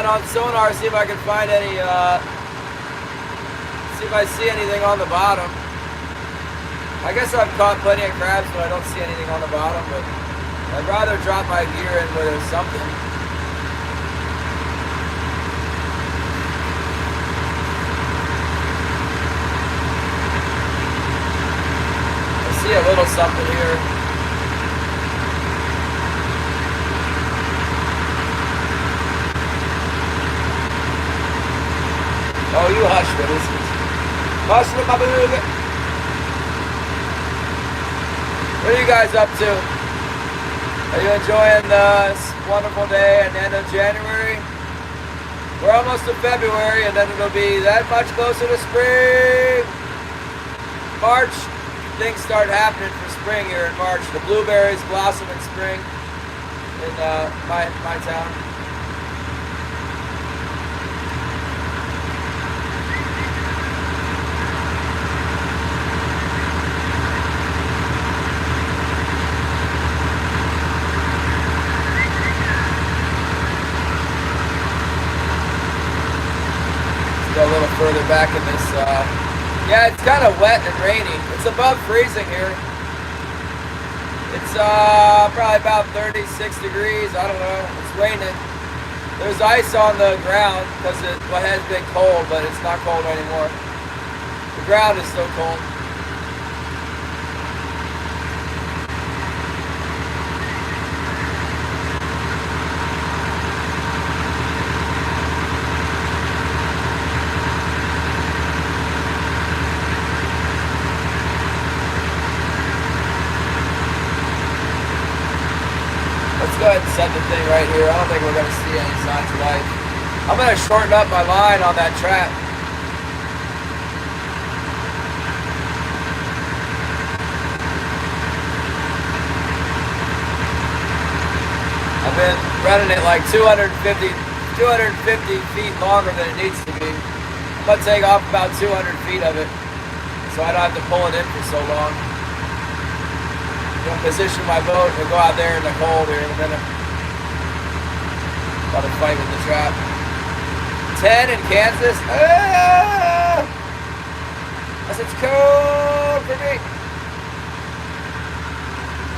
on sonar, see if I can find any, see if I see anything on the bottom. I guess I've caught plenty of crabs, but I don't see anything on the bottom, but I'd rather drop my gear in where there's something. I see a little something here. Oh, you hush for this. Hush with my boogie. What are you guys up to? Are you enjoying this wonderful day at the end of January? We're almost to February, and then it'll be that much closer to spring. March, things start happening for spring here in March. The blueberries blossom in spring in my town. A little further back in this, yeah, it's kind of wet and rainy. It's above freezing here. It's probably about 36 degrees, I don't know, it's raining. There's ice on the ground because it has been cold, but it's not cold anymore. The ground is still cold. Go ahead and set the thing right here. I don't think we're going to see any signs of life. I'm going to shorten up my line on that trap. I've been running it like 250 feet longer than it needs to be. I'm going to take off about 200 feet of it so I don't have to pull it in for so long. Position my boat and go out there in the cold here in a minute. About to fight with the trap. 10 in Kansas. Ah! It's cold for me.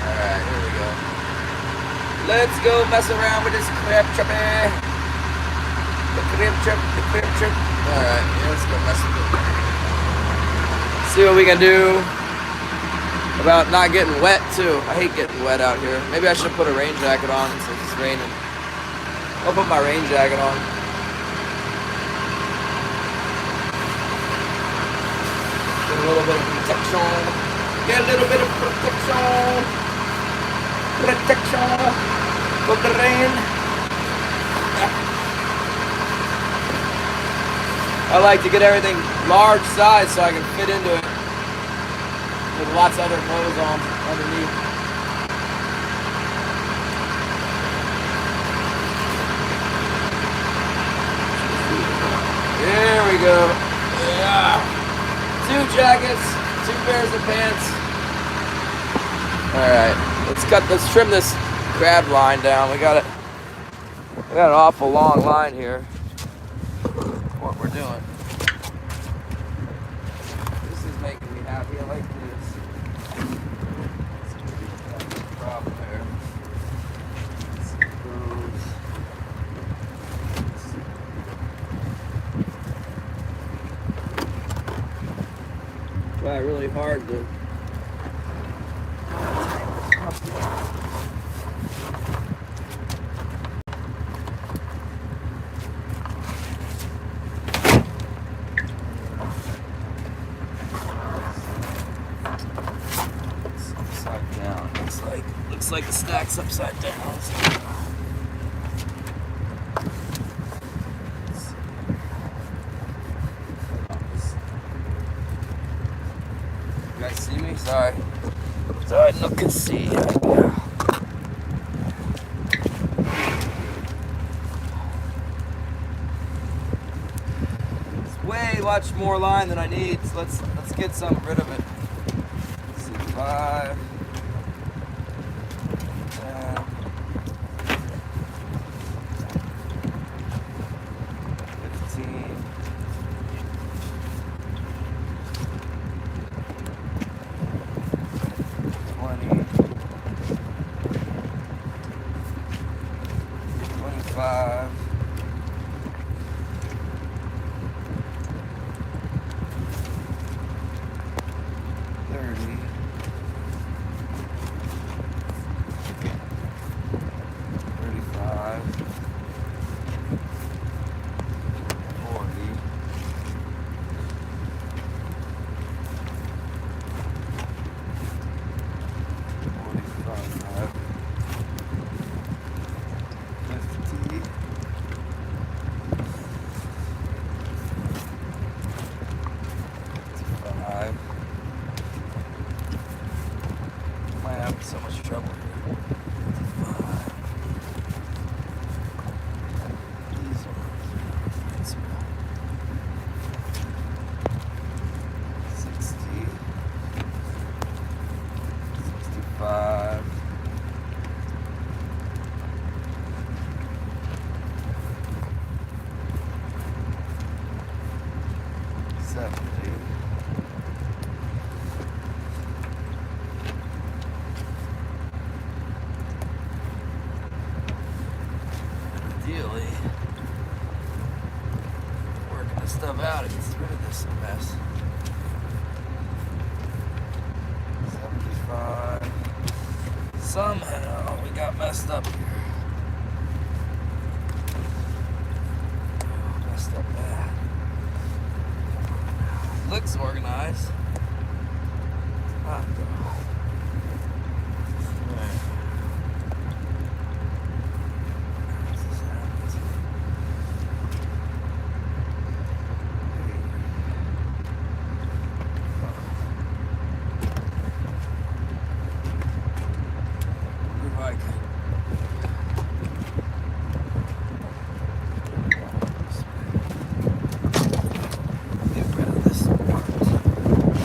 Alright, here we go. Let's go mess around with this crab trippy. The crab trip. Alright, let's go mess with it. See what we can do about not getting wet too. I hate getting wet out here. Maybe I should put a rain jacket on since it's raining. I'll put my rain jacket on. Get a little bit of protection. Get a little bit of protection. Protection from the rain. I like to get everything large size so I can fit into it. With lots of other clothes on underneath. There we go. Yeah. 2 jackets, 2 pairs of pants. Alright, let's trim this crab line down. We got an awful long line here. What we're doing. This is making me happy. I like this. Problem there. Try really hard to upside down. Looks like the stack's upside down. You guys see me? Sorry. Sorry, no can see. It's way much more line than I need, so let's get some rid of it. Let's see, 5. having so much trouble here. 55. These ones. That's 60. 65. 70. Ideally, working this stuff out, it gets rid of this mess. 75. Somehow we got messed up here. Oh, messed up bad. Looks organized. Ah, get rid of this part.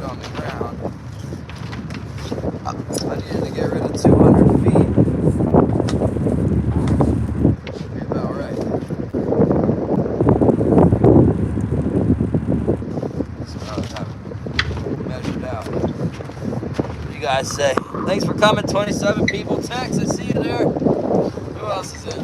on the ground. I needed to get rid of 200 feet. Should be about right. So I have it measured out. What do you guys say? Thanks for coming, 27 people. Tex, I see you there. Who else is in?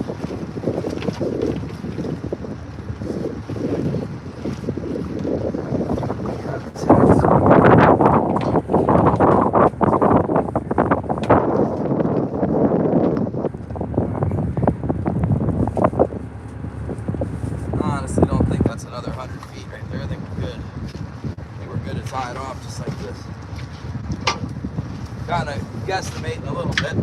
Honestly, don't think that's another 100 feet right there. I think we're good. I think we're good to tie it off just like this. Kind of guesstimating a little bit.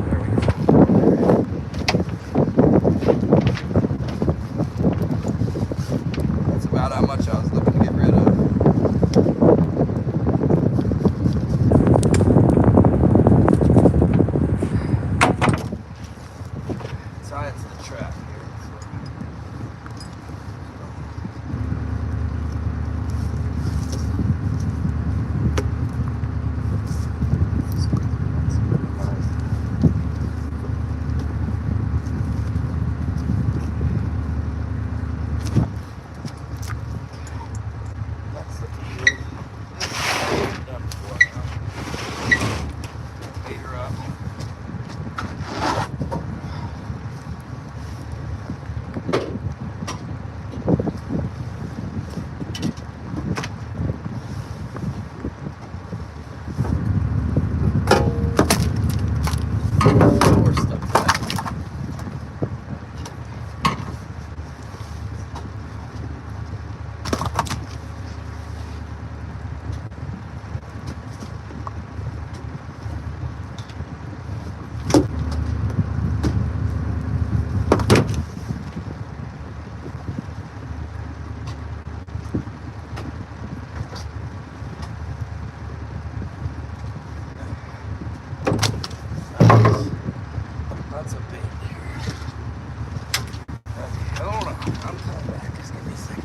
There we go. That's about how much I was looking to get rid of. Tie it to the track here. That's looking good. Done before now. Bait her up. More stuff back. That's a bait there. Okay, hold on. I'm coming back. Just give me a second.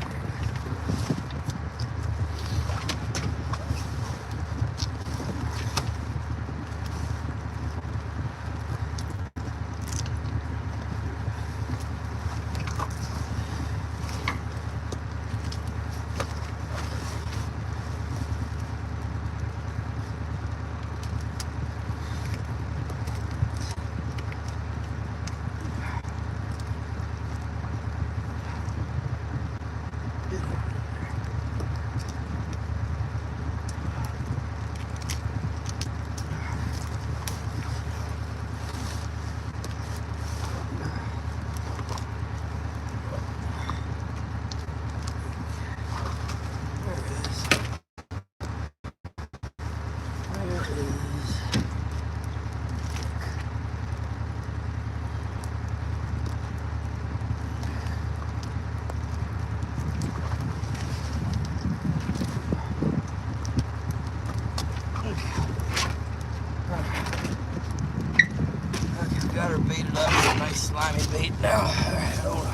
Got her baited up with a nice slimy bait now. Alright, hold on.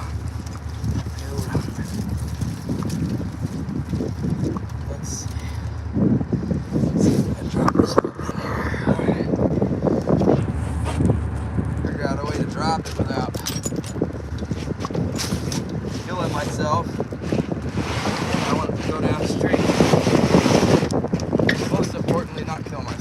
Hold on. Let's see. Let's see if I can drop this hook in here. Alright. Figure out a way to drop it without killing myself. I want it to go down straight. Most importantly, not kill myself.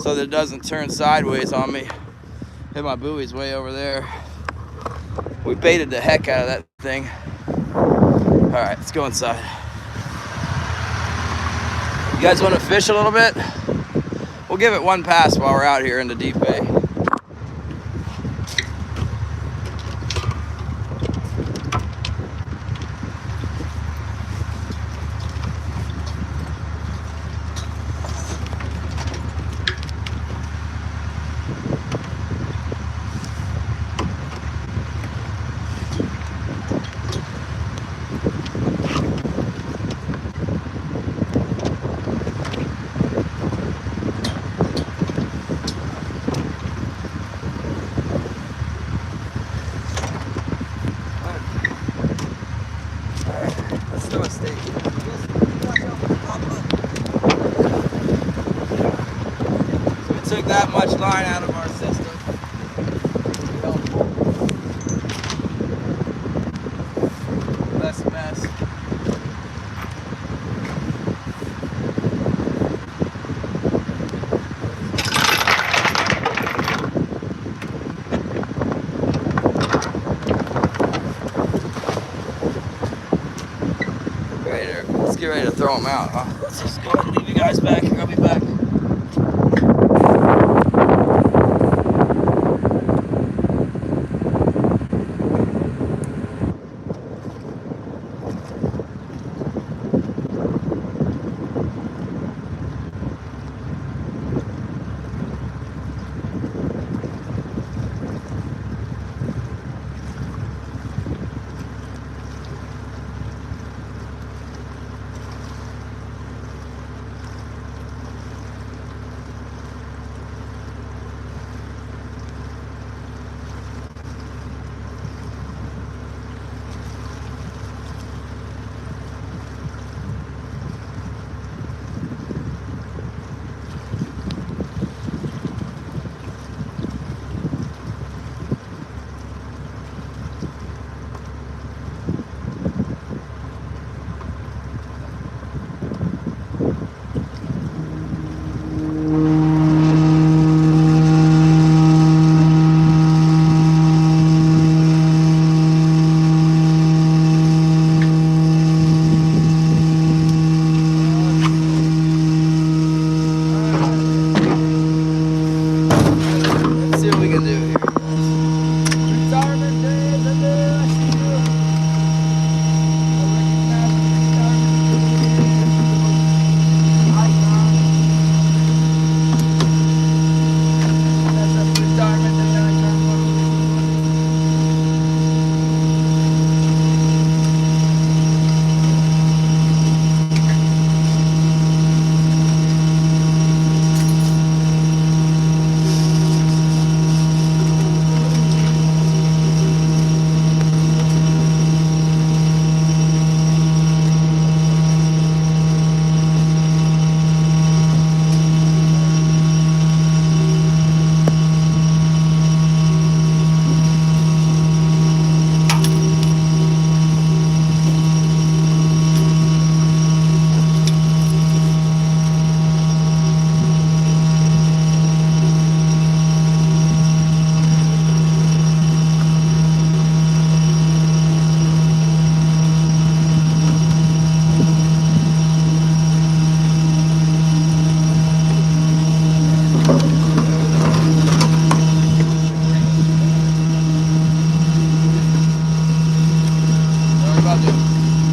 so that it doesn't turn sideways on me. Hit my buoys way over there. We baited the heck out of that thing. All right, let's go inside. You guys want to fish a little bit? We'll give it one pass while we're out here in the deep bay. Took that much line out of our system. Less mess. Let's get ready to throw them out, huh? Let's just go ahead and leave you guys back here. I'll be back.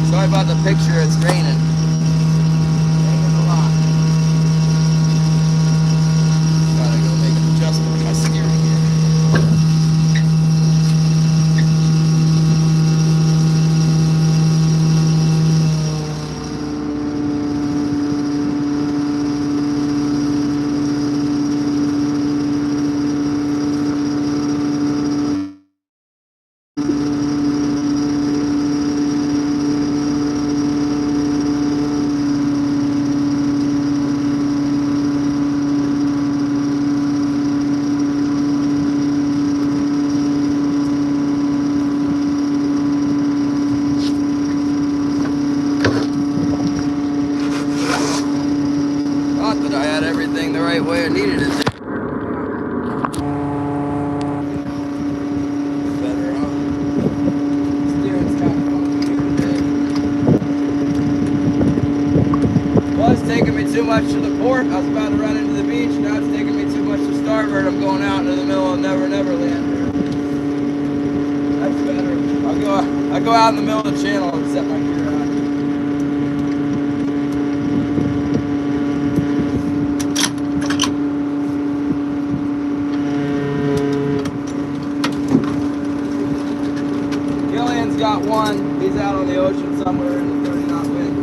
Sorry about the picture, it's raining. Raining a lot. Gotta go make an adjustment to my steering gear. too much to the port. I was about to run into the beach. Now it's taking me too much to starboard. I'm going out into the middle of Never Land. That's better. I go out in the middle of the channel and set my gear on. Gillian's got one. He's out on the ocean somewhere in the 30 knot wind.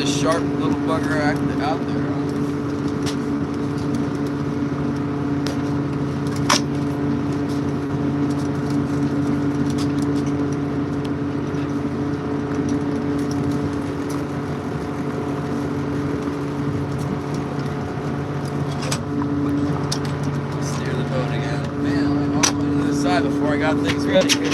Sharp little bugger out there. Steer the boat again. Man, I went all the way to the side before I got things ready here.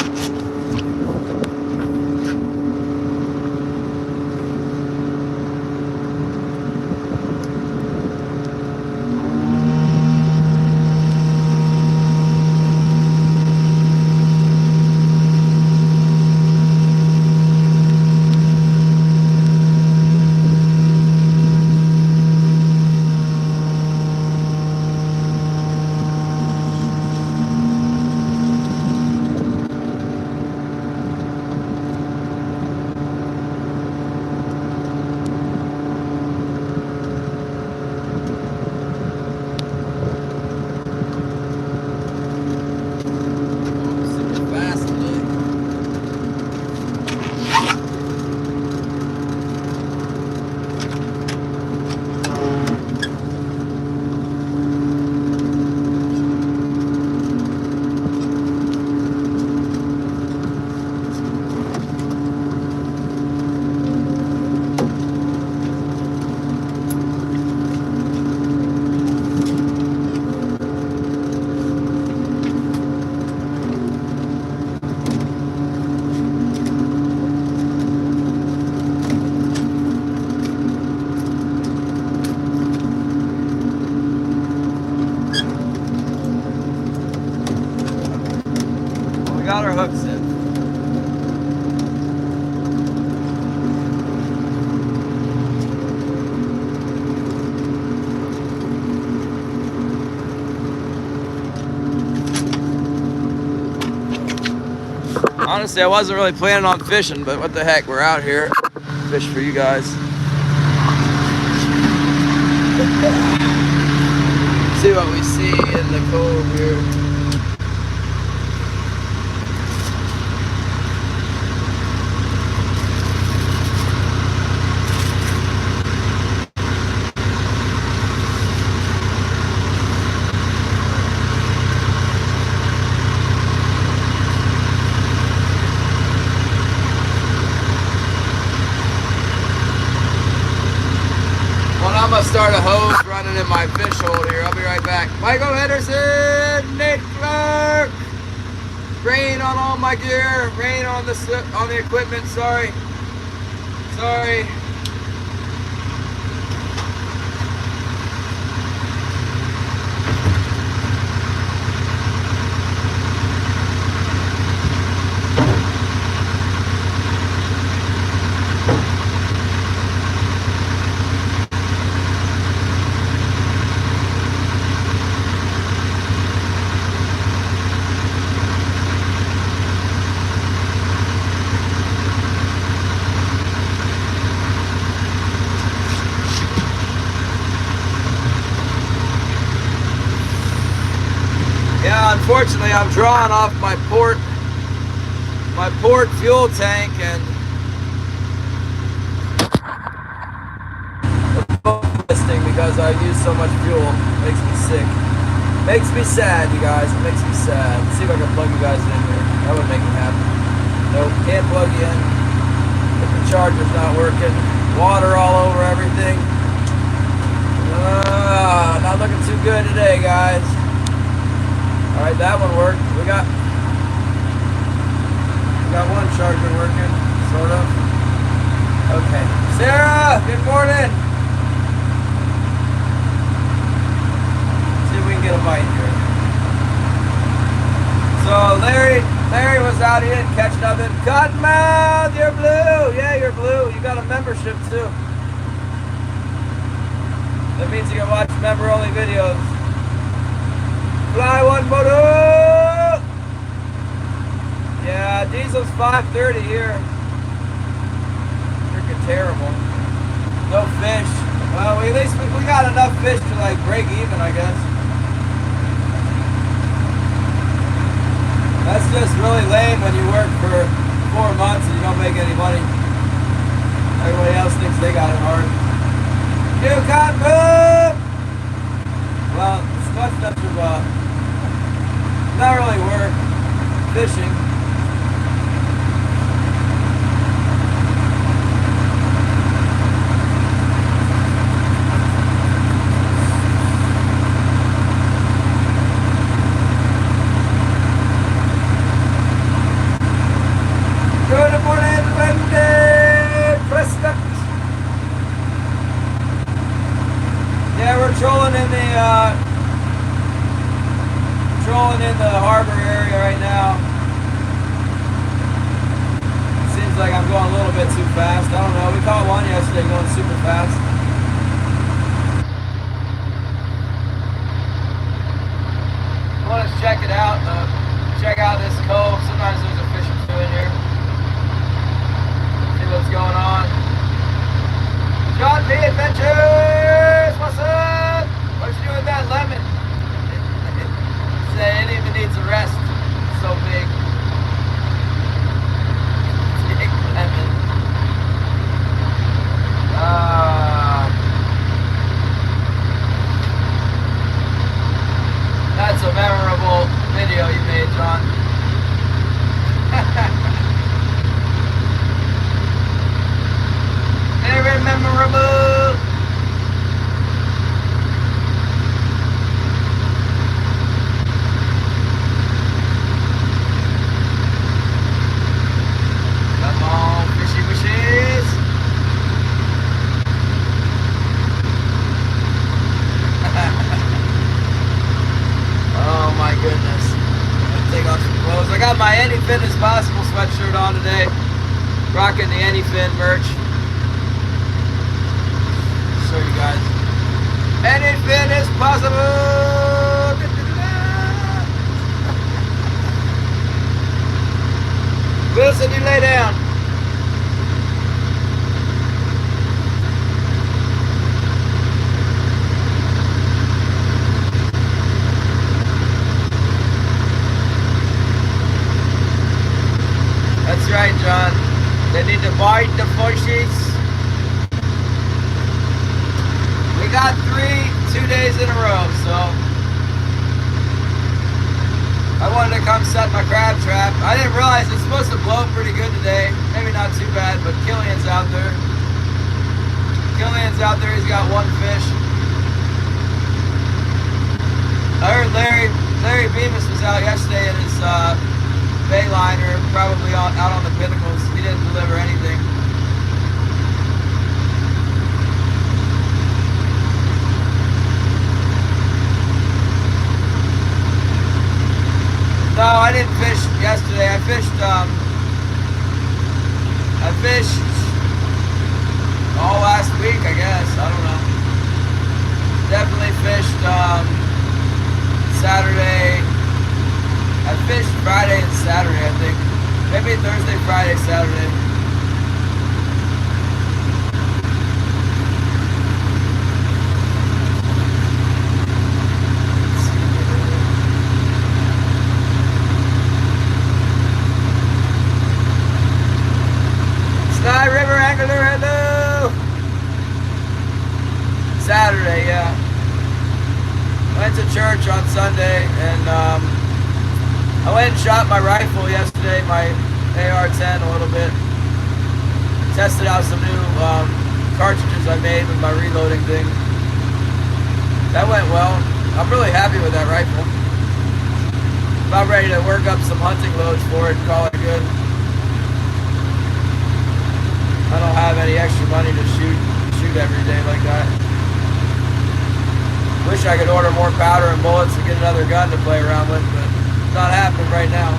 hooks in. Honestly, I wasn't really planning on fishing, but what the heck, we're out here. Fish for you guys. See what we see in the cove here. I'm gonna start a hose running in my fish hole here. I'll be right back. Michael Henderson, Nate Clark. Rain on all my gear. Rain on the equipment. Sorry. Yeah, unfortunately, I'm drawing off my port fuel tank, and listing because I use so much fuel. Makes me sick. Makes me sad, you guys. It makes me sad. Let's see if I can plug you guys in here. That would make me happy. Nope, can't plug you in. The charger's not working. Water all over everything. Not looking too good today, guys. Alright, that one worked. We got one charger working, sort of. Okay. Sarah, good morning. See if we can get a bite here. So Larry was out, he didn't catch nothing. Cottonmouth, you're blue. Yeah, you're blue. You got a membership too. That means you can watch member-only videos. Fly one motor! Yeah, diesel's $5.30 here. Freaking terrible. No fish. Well, at least we got enough fish to like break even, I guess. That's just really lame when you work for 4 months and you don't make any money. Everybody else thinks they got it hard. New cotton boom! Well, it's much better not really work fishing. Good morning, Wendy Prescott. Yeah, we're trolling in the harbor area right now. Seems like I'm going a little bit too fast. I don't know. We caught one yesterday going super fast. I want to check it out. Check out this cove. Sometimes there's a fish or two in here. See what's going on. John B. Adventures! What's up? What you doing with that lemon? It even needs a rest. It's so big. Big lemon. That's a memorable video you made, John. Very memorable. shirt on today. Rocking the Anyfin merch. Show you guys. Anything is possible. Wilson, you lay down. That's right, John. They need to bite the fishes. We got 2 days in a row, so I wanted to come set my crab trap. I didn't realize it's supposed to blow pretty good today. Maybe not too bad, but Killian's out there. He's got one fish. I heard Larry Bemis was out yesterday in his Bayliner, probably out on the pinnacles. He didn't deliver anything. No, I didn't fish yesterday. I fished all last week, I guess. I don't know. Definitely fished Saturday. I fished Friday and Saturday, I think. Maybe Thursday, Friday, Saturday. Sky River Angler, hello! Saturday, yeah. Went to church on Sunday, and I went and shot my rifle yesterday, my AR-10 a little bit. Tested out some new cartridges I made with my reloading thing. That went well. I'm really happy with that rifle. About ready to work up some hunting loads for it and call it good. I don't have any extra money to shoot every day like that. Wish I could order more powder and bullets and get another gun to play around with, but it's not happening right now.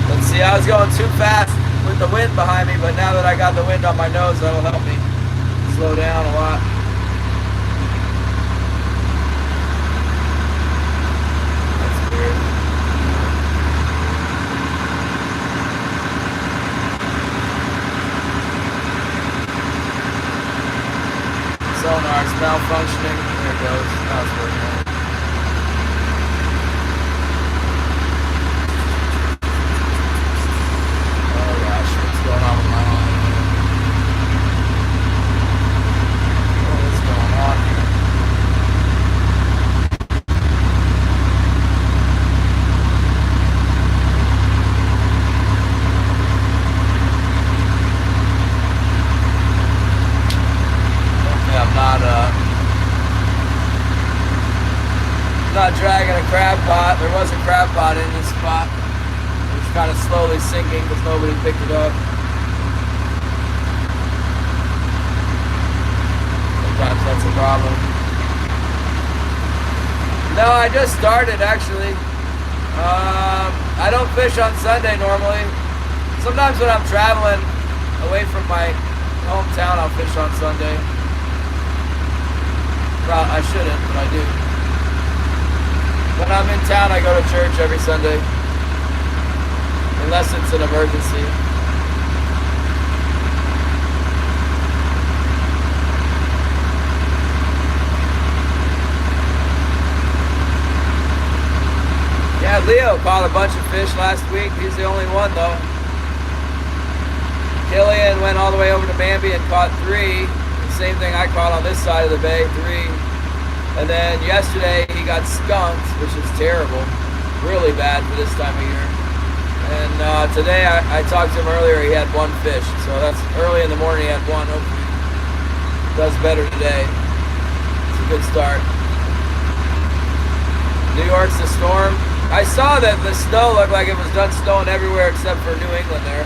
Let's see, I was going too fast with the wind behind me, but now that I got the wind on my nose, that'll help me slow down a lot. That's weird. Sonar's malfunctioning. There it goes. Now it's working out. Oh gosh, what's going on with my line? Not dragging a crab pot. There was a crab pot in this spot. It was kind of slowly sinking because nobody picked it up. Sometimes that's a problem. No, I just started actually. I don't fish on Sunday normally. Sometimes when I'm traveling away from my hometown, I'll fish on Sunday. Well, I shouldn't, but I do. When I'm in town, I go to church every Sunday. Unless it's an emergency. Yeah, Leo caught a bunch of fish last week. He's the only one, though. Killian went all the way over to Bambi and caught 3. Same thing I caught on this side of the bay, 3. And then yesterday he got skunked, which is terrible. Really bad for this time of year. And today I talked to him earlier, he had 1 fish. So that's early in the morning, he had 1. Hopefully does better today. It's a good start. New York's the storm. I saw that the snow looked like it was done snowing everywhere except for New England there.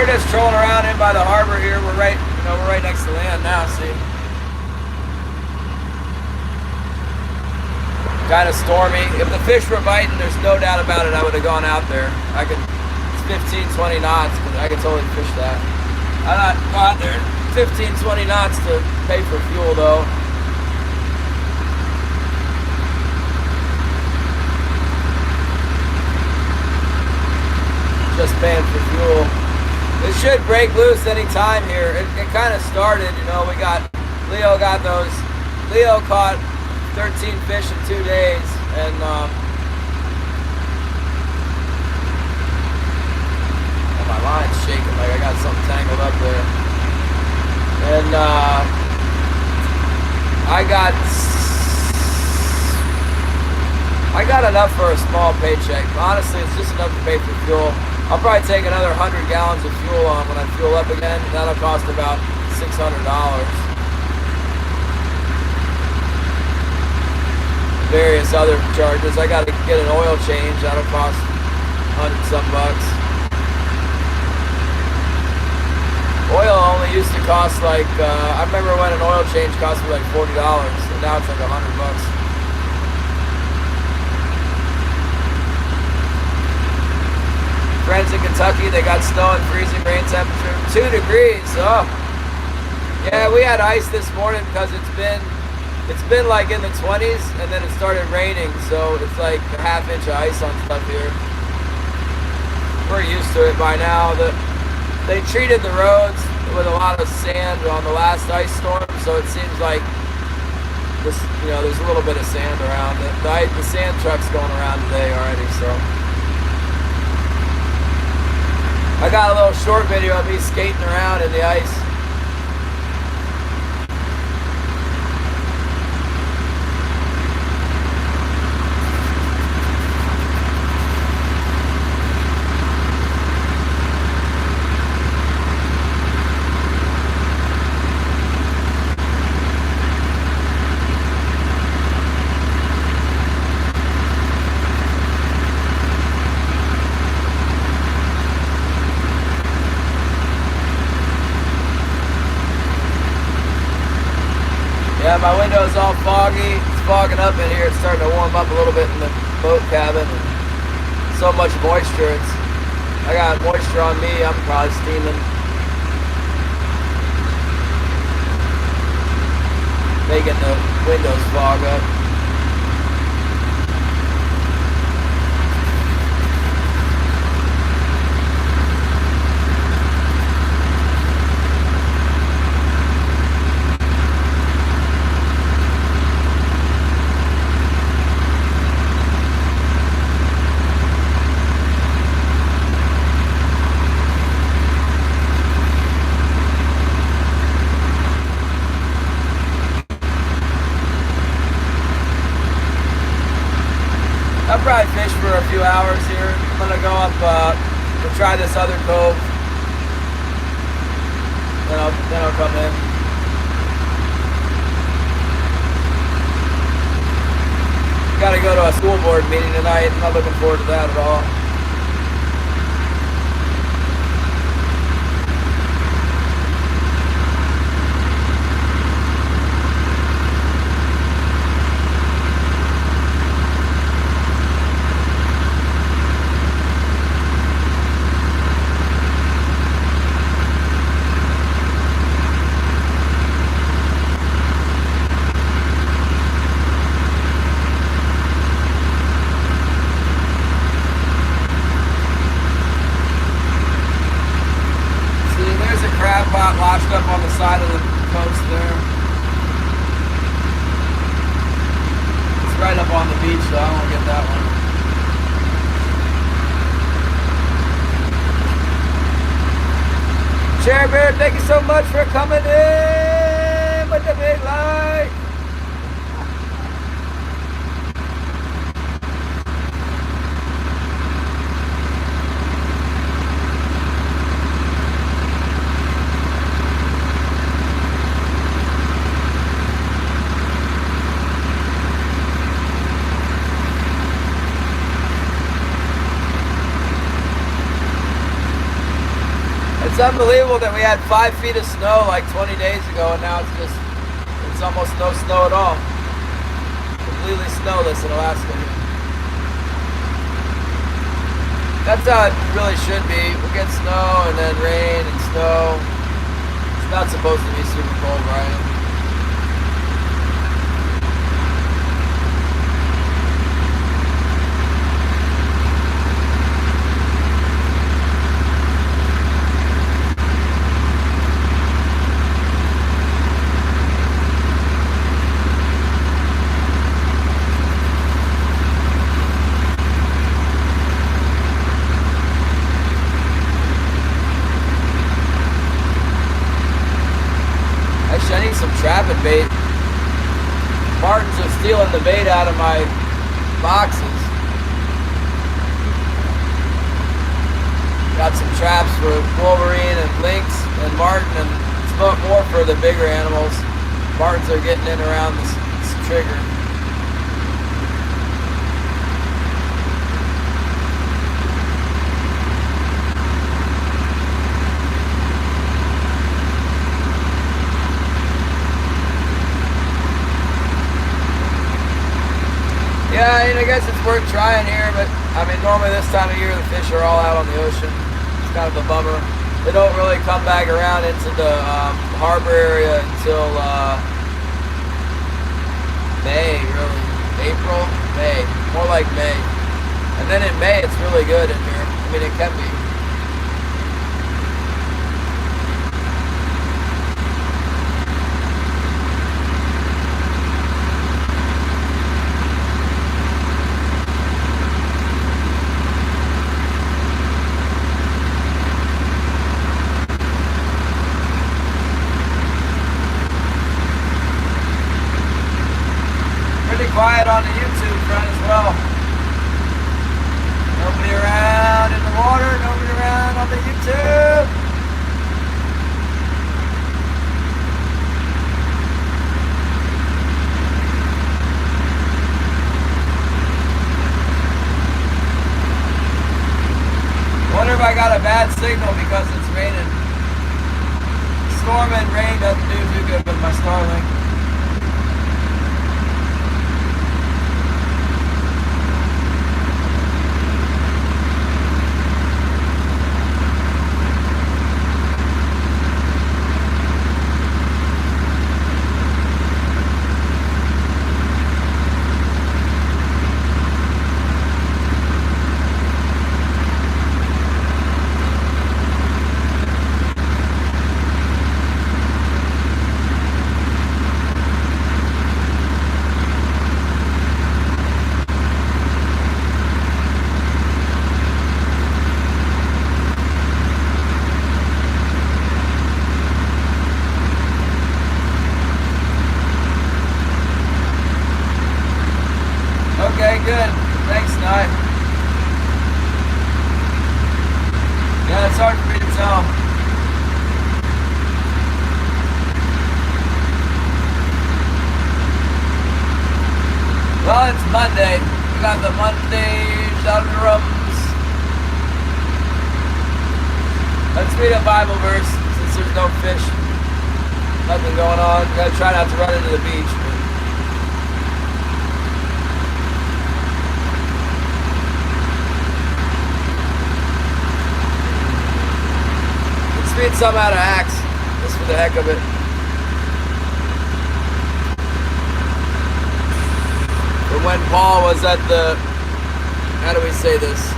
we're just trolling around in by the harbor here. We're right, we're right next to land now. See, kind of stormy. If the fish were biting, there's no doubt about it, I would have gone out there. It's 15, 20 knots, but I could totally fish that. I'm not go out there 15, 20 knots to pay for fuel though. Just paying for fuel. It should break loose any time here. It kind of started, Leo caught 13 fish in 2 days, and my line's shaking like I got something tangled up there. And I got enough for a small paycheck. Honestly, it's just enough to pay for fuel. I'll probably take another 100 gallons of fuel on when I fuel up again. That'll cost about $600. Various other charges. I got to get an oil change. That'll cost 100-some bucks. Oil only used to cost like, I remember when an oil change cost me like $40, and now it's like 100 bucks. Friends in Kentucky, they got snow and freezing rain temperature, 2 degrees. Oh, yeah, we had ice this morning because it's been like in the 20s, and then it started raining, so it's like a half-inch of ice on stuff here. We're used to it by now. They treated the roads with a lot of sand on the last ice storm, so it seems like this, there's a little bit of sand around. The sand truck's going around today already, so. I got a little short video of me skating around in the ice. Yeah, my window's all foggy. It's fogging up in here. It's starting to warm up a little bit in the boat cabin. And so much moisture. I got moisture on me. I'm probably steaming. Making the windows fog up. I'll probably fish for a few hours here. I'm gonna go up to try this other cove. Then I'll come in. Gotta go to a school board meeting tonight. I'm not looking forward to that at all. Washed up on the side of the coast there. It's right up on the beach, so I won't get that one. Chairbear, thank you so much for coming in with the big light. It's unbelievable that we had 5 feet of snow like 20 days ago, and now it's almost no snow at all. Completely snowless in Alaska. That's how it really should be. We'll get snow and then rain and snow. It's not supposed to be super cold, Brian. I need some trapping bait. Martins are stealing the bait out of my boxes. Got some traps for wolverine and lynx and martin, and it's more for the bigger animals. Martins are getting in around this trigger. Yeah, I guess it's worth trying here, but I mean, normally this time of year the fish are all out on the ocean. It's kind of a bummer. They don't really come back around into the harbor area until May, really. April, May. More like May. And then in May it's really good in here. I mean, it can be. Quiet on the YouTube front as well. Nobody around in the water, nobody around on the YouTube. Wonder if I got a bad signal because it's raining. Storm and rain doesn't do too good with my Starlink. Okay, good. Thanks, Nye. Yeah, it's hard for me to tell. Well, it's Monday. We got the Monday Shadowrums. Let's read a Bible verse since there's no fish. Nothing going on. Gotta try not to run into the beach. Read some out of Acts, just for the heck of it. From when Paul was at the, how do we say this?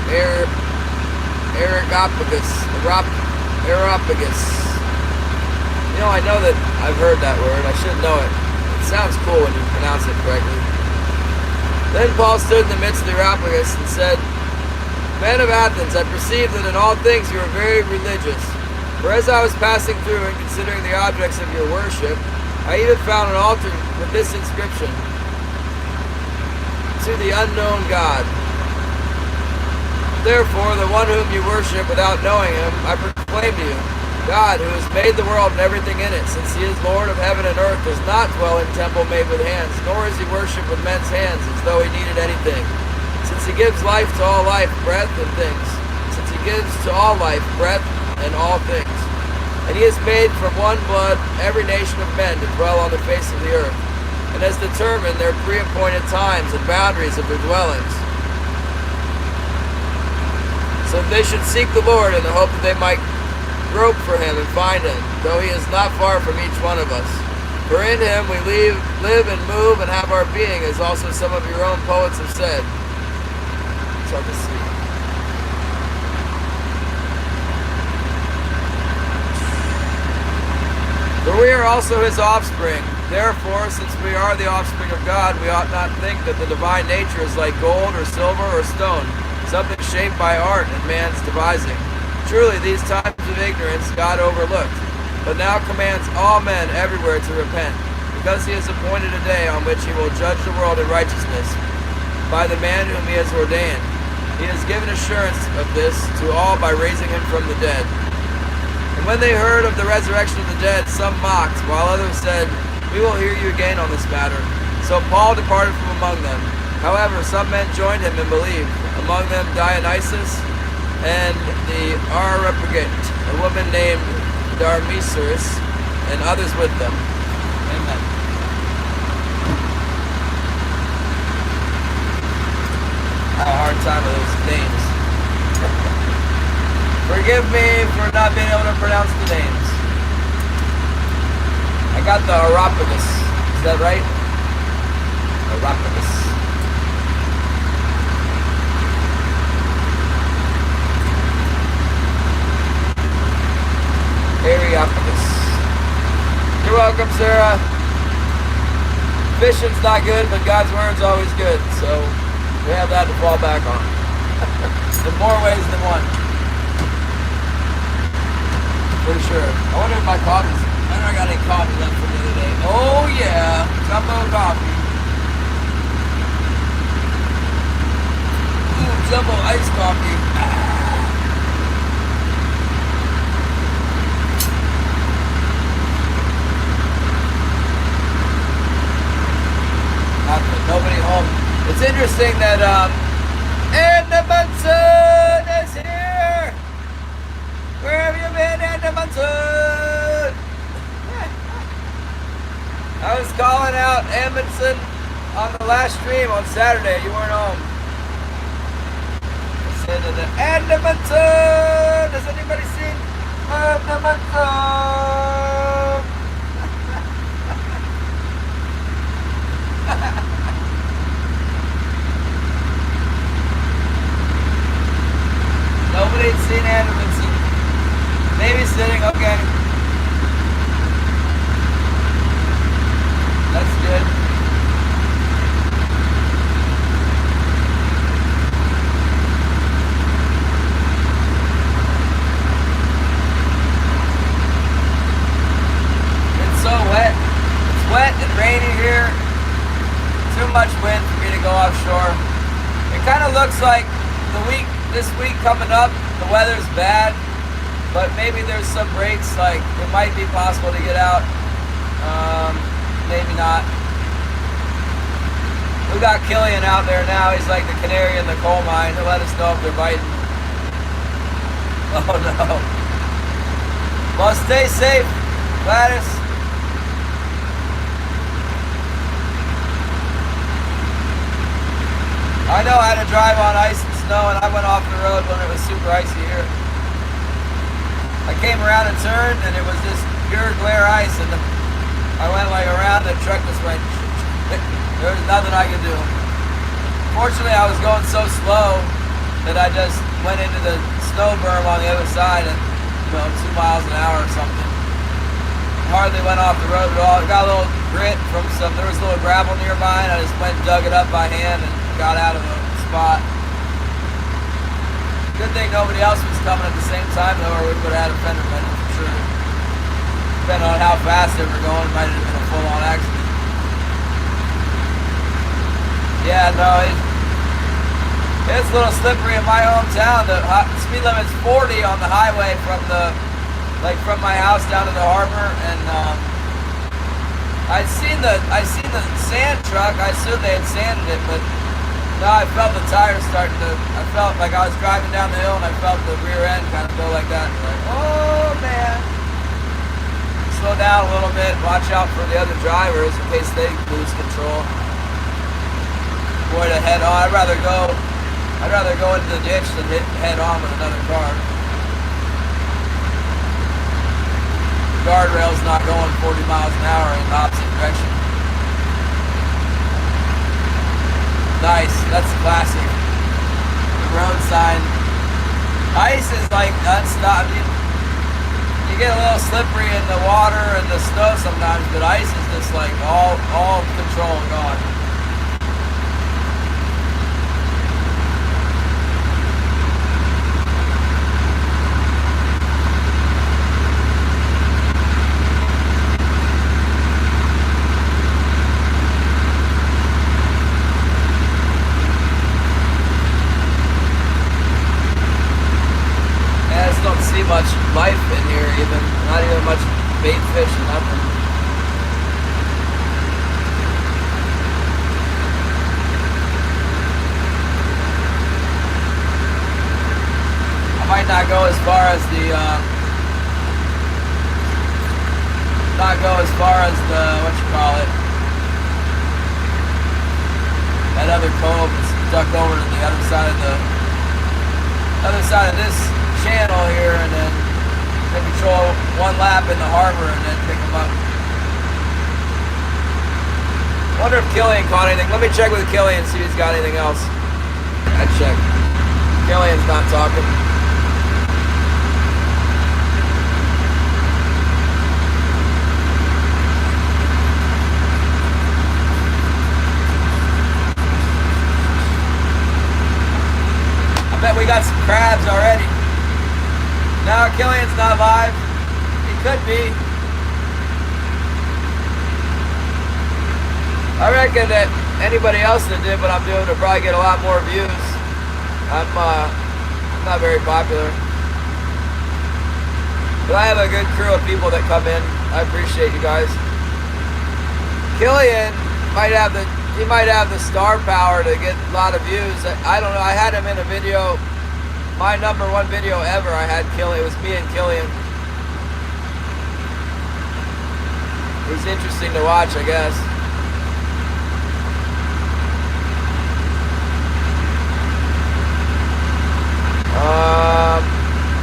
Areopagus. You know, I know that I've heard that word. I should know it. It sounds cool when you pronounce it correctly. Then Paul stood in the midst of the Areopagus and said, Men of Athens, I perceive that in all things you are very religious. For as I was passing through and considering the objects of your worship, I even found an altar with this inscription, To the unknown God. Therefore, the one whom you worship without knowing him, I proclaim to you, God, who has made the world and everything in it, since he is Lord of heaven and earth, does not dwell in temple made with hands, nor is he worshipped with men's hands as though he needed anything. Since he gives life to all life, breath, and things. Since he He gives to all life, breath, and all things. And he has made from one blood every nation of men to dwell on the face of the earth, and has determined their pre-appointed times and boundaries of their dwellings, so they should seek the Lord in the hope that they might grope for him and find him, though he is not far from each one of us. For in him we live and move and have our being, as also some of your own poets have said. It's hard to see. For we are also his offspring. Therefore, since we are the offspring of God, we ought not think that the divine nature is like gold or silver or stone, something shaped by art and man's devising. Truly, these times of ignorance God overlooked, but now commands all men everywhere to repent, because he has appointed a day on which he will judge the world in righteousness by the man whom he has ordained. He has given assurance of this to all by raising him from the dead. And when they heard of the resurrection of the dead, some mocked, while others said, "We will hear you again on this matter." So Paul departed from among them. However, some men joined him and believed, among them Dionysius and the Areopagite, a woman named Damaris, and others with them. Amen. I have a hard time with those names. Forgive me for not being able to pronounce the names. I got the Areopagus. Is that right? Areopagus. Areopagus. You're welcome, Sarah. Fishing's not good, but God's word's always good, so we have that to fall back on. In more ways than one. For sure. I wonder if my coffee's... I don't know if I got any coffee left from the other day. Oh yeah, jumbo coffee. Ooh, jumbo iced coffee. Nobody home. It's interesting that Anna Munson is here. Where have you been, Anna Munson? I was calling out Amundsen on the last stream on Saturday. You weren't home. I said to them, Anna Munson. Has anybody seen Anna Munson? Nobody had seen Anderson. Babysitting, okay. That's good. It's so wet. It's wet and rainy here. Too much wind for me to go offshore. It kind of looks like this week coming up, the weather's bad, but maybe there's some breaks, like it might be possible to get out, maybe not. We got Killian out there now. He's like the canary in the coal mine. He'll let us know if they're biting. Oh no. Well, stay safe, Gladys. I know how to drive on ice and snow, and I went off the road when it was super icy here. I came around a turn, and it was just pure glare ice, and I went like around, the truck just went, there was nothing I could do. Fortunately, I was going so slow that I just went into the snow berm on the other side at, 2 miles an hour or something. Hardly went off the road at all. It got a little grit from there was a little gravel nearby, and I just went and dug it up by hand and got out of the spot. Good thing nobody else was coming at the same time, though, or we would have had a fender bender for sure. Depending on how fast they were going, it might have been a full-on accident. Yeah, no, it's a little slippery in my hometown. The speed limit's 40 on the highway from my house down to the harbor, and I seen the sand truck. I assumed they had sanded it, but No, I felt the tires starting to, I felt like I was driving down the hill and I felt the rear end kind of go like that. And like, oh man. Slow down a little bit, watch out for the other drivers in case they lose control. Avoid a head on. I'd rather go into the ditch than hit head on with another car. Guardrail's not going 40 miles an hour in the opposite direction. Nice, that's classic. The road sign. Ice is like unstopped. You get a little slippery in the water and the snow sometimes, but ice is just like all control gone. Don't see much life in here, even not even much bait fish and nothing. I might not go as far as the what you call it, that other cove is ducked over to the other side of this channel here, and then control one lap in the harbor and then pick them up. Wonder if Killian caught anything. Let me check with Killian, see if he's got anything else. I check. Killian's not talking. I bet we got some crabs already. No, Killian's not live. He could be. I reckon that anybody else that did what I'm doing would probably get a lot more views. I'm not very popular. But I have a good crew of people that come in. I appreciate you guys. Killian might have the star power to get a lot of views. I don't know. I had him in a video. My #1 video ever, I had Killian. It was me and Killian. He's interesting to watch, I guess.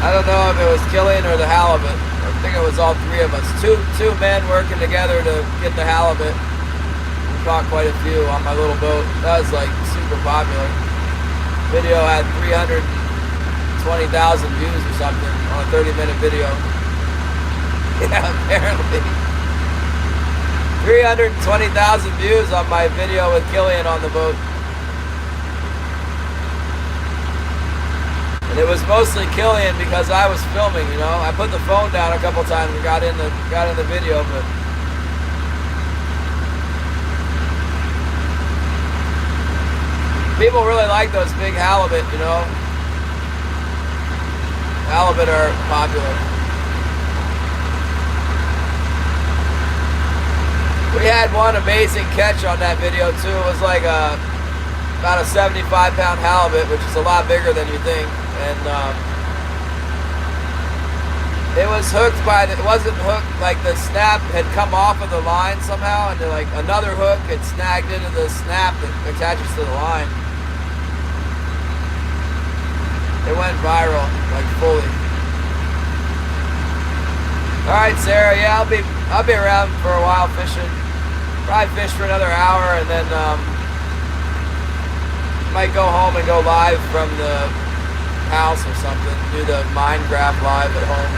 I don't know if it was Killian or the halibut. I think it was all three of us. Two men working together to get the halibut. We caught quite a few on my little boat. That was like super popular. Video had 320,000 views or something on a 30-minute video. Yeah, apparently. 320,000 views on my video with Killian on the boat. And it was mostly Killian because I was filming, you know. I put the phone down a couple times and got in the video, but people really like those big halibut, you know. Halibut are popular. We had one amazing catch on that video too. It was like about a 75-pound halibut, which is a lot bigger than you think. And it was hooked by it wasn't hooked, like the snap had come off of the line somehow, and like another hook had snagged into the snap that attaches to the line. It went viral, like fully. All right, Sarah. Yeah, I'll be around for a while fishing. Probably fish for another hour, and then might go home and go live from the house or something. Do the Minecraft live at home.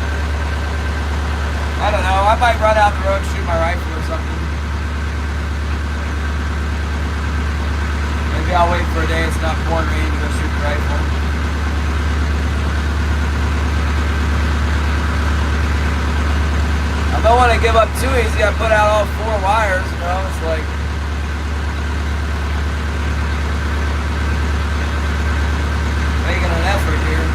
I don't know. I might run out the road and shoot my rifle or something. Maybe I'll wait for a day it's not pouring rain to go shoot the rifle. I don't want to give up too easy. I put out all 4 wires, you know. It's like making an effort here.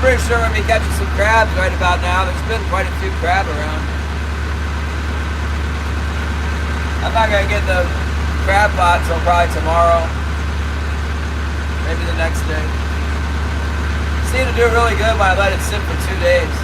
pretty sure we're going to be catching some crabs right about now. There's been quite a few crab around. I'm not going to get the crab pot until probably tomorrow. Maybe the next day. Seemed to do really good when I let it sit for 2 days.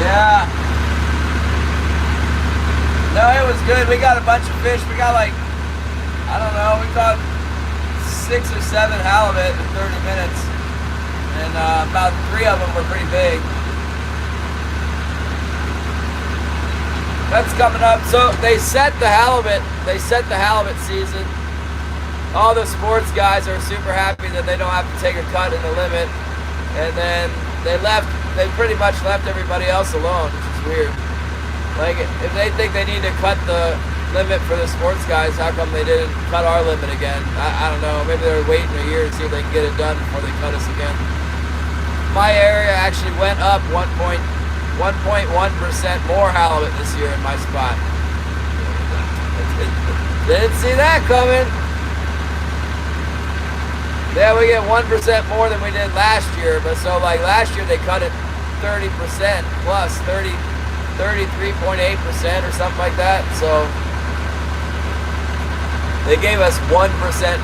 Yeah. No, it was good. We got a bunch of fish. We got like, I don't know, we caught 6 or 7 halibut in 30 minutes. And about 3 of them were pretty big. That's coming up. So they set the halibut season. All the sports guys are super happy that they don't have to take a cut in the limit. And then they pretty much left everybody else alone, which is weird. Like, if they think they need to cut the limit for the sports guys, how come they didn't cut our limit again? I don't know. Maybe they're waiting a year to see if they can get it done before they cut us again. My area actually went up 1.1% more halibut this year in my spot. Didn't see that coming. Yeah, we get 1% more than we did last year, but so like last year they cut it 30% plus 33.8% or something like that. So they gave us 1%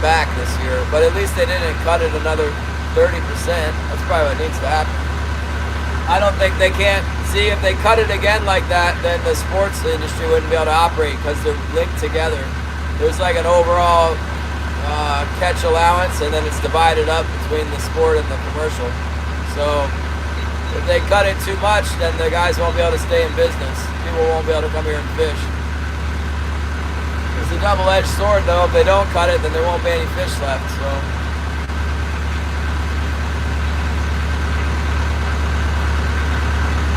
back this year, but at least they didn't cut it another 30%. That's probably what needs to happen. I don't think they can't see if they cut it again like that, then the sports industry wouldn't be able to operate because they're linked together. There's like an overall catch allowance, and then it's divided up between the sport and the commercial. So if they cut it too much, then the guys won't be able to stay in business. People won't be able to come here and fish. It's a double-edged sword, though. If they don't cut it, then there won't be any fish left. So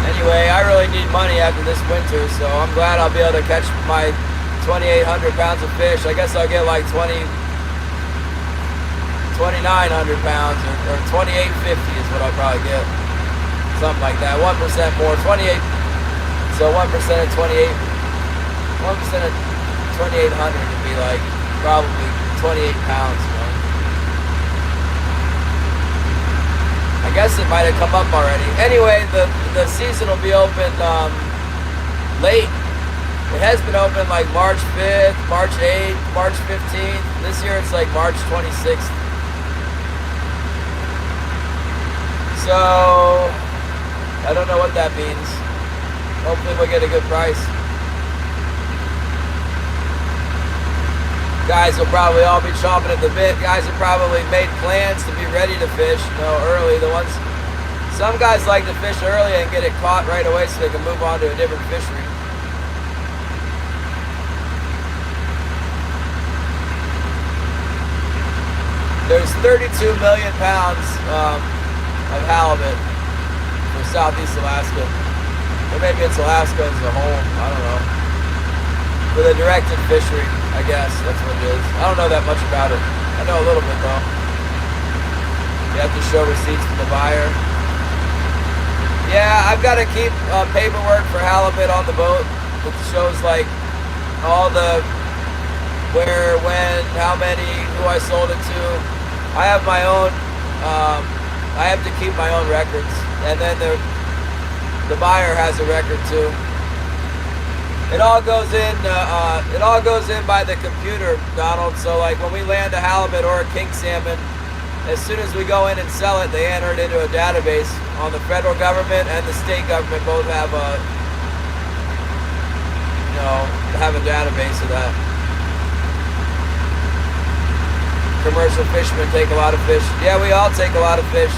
anyway, I really need money after this winter, so I'm glad I'll be able to catch my 2,800 pounds of fish. I guess I'll get like 2,900 pounds or 2,850 is what I'll probably get. Something like that. 1% more. 28. So 1% of 28. 1% of 2,800 would be like probably 28 pounds. You know? I guess it might have come up already. Anyway, the season will be open late. It has been open like March 5th, March 8th, March 15th. This year it's like March 26th. So, I don't know what that means. Hopefully we'll get a good price. Guys will probably all be chomping at the bit. Guys have probably made plans to be ready to fish, early. Some guys like to fish early and get it caught right away so they can move on to a different fishery. There's 32 million pounds of halibut for Southeast Alaska. Or maybe it's Alaska as a whole. I don't know. For the directed fishery, I guess. That's what it is. I don't know that much about it. I know a little bit, though. You have to show receipts from the buyer. Yeah, I've got to keep paperwork for halibut on the boat that shows, like, all the where, when, how many, who I sold it to. I have my own... I have to keep my own records, and then the buyer has a record too. It all goes in. It all goes in by the computer, Donald. So like when we land a halibut or a king salmon, as soon as we go in and sell it, they enter it into a database. On the federal government and the state government both have have a database of that. Commercial fishermen take a lot of fish. Yeah, we all take a lot of fish,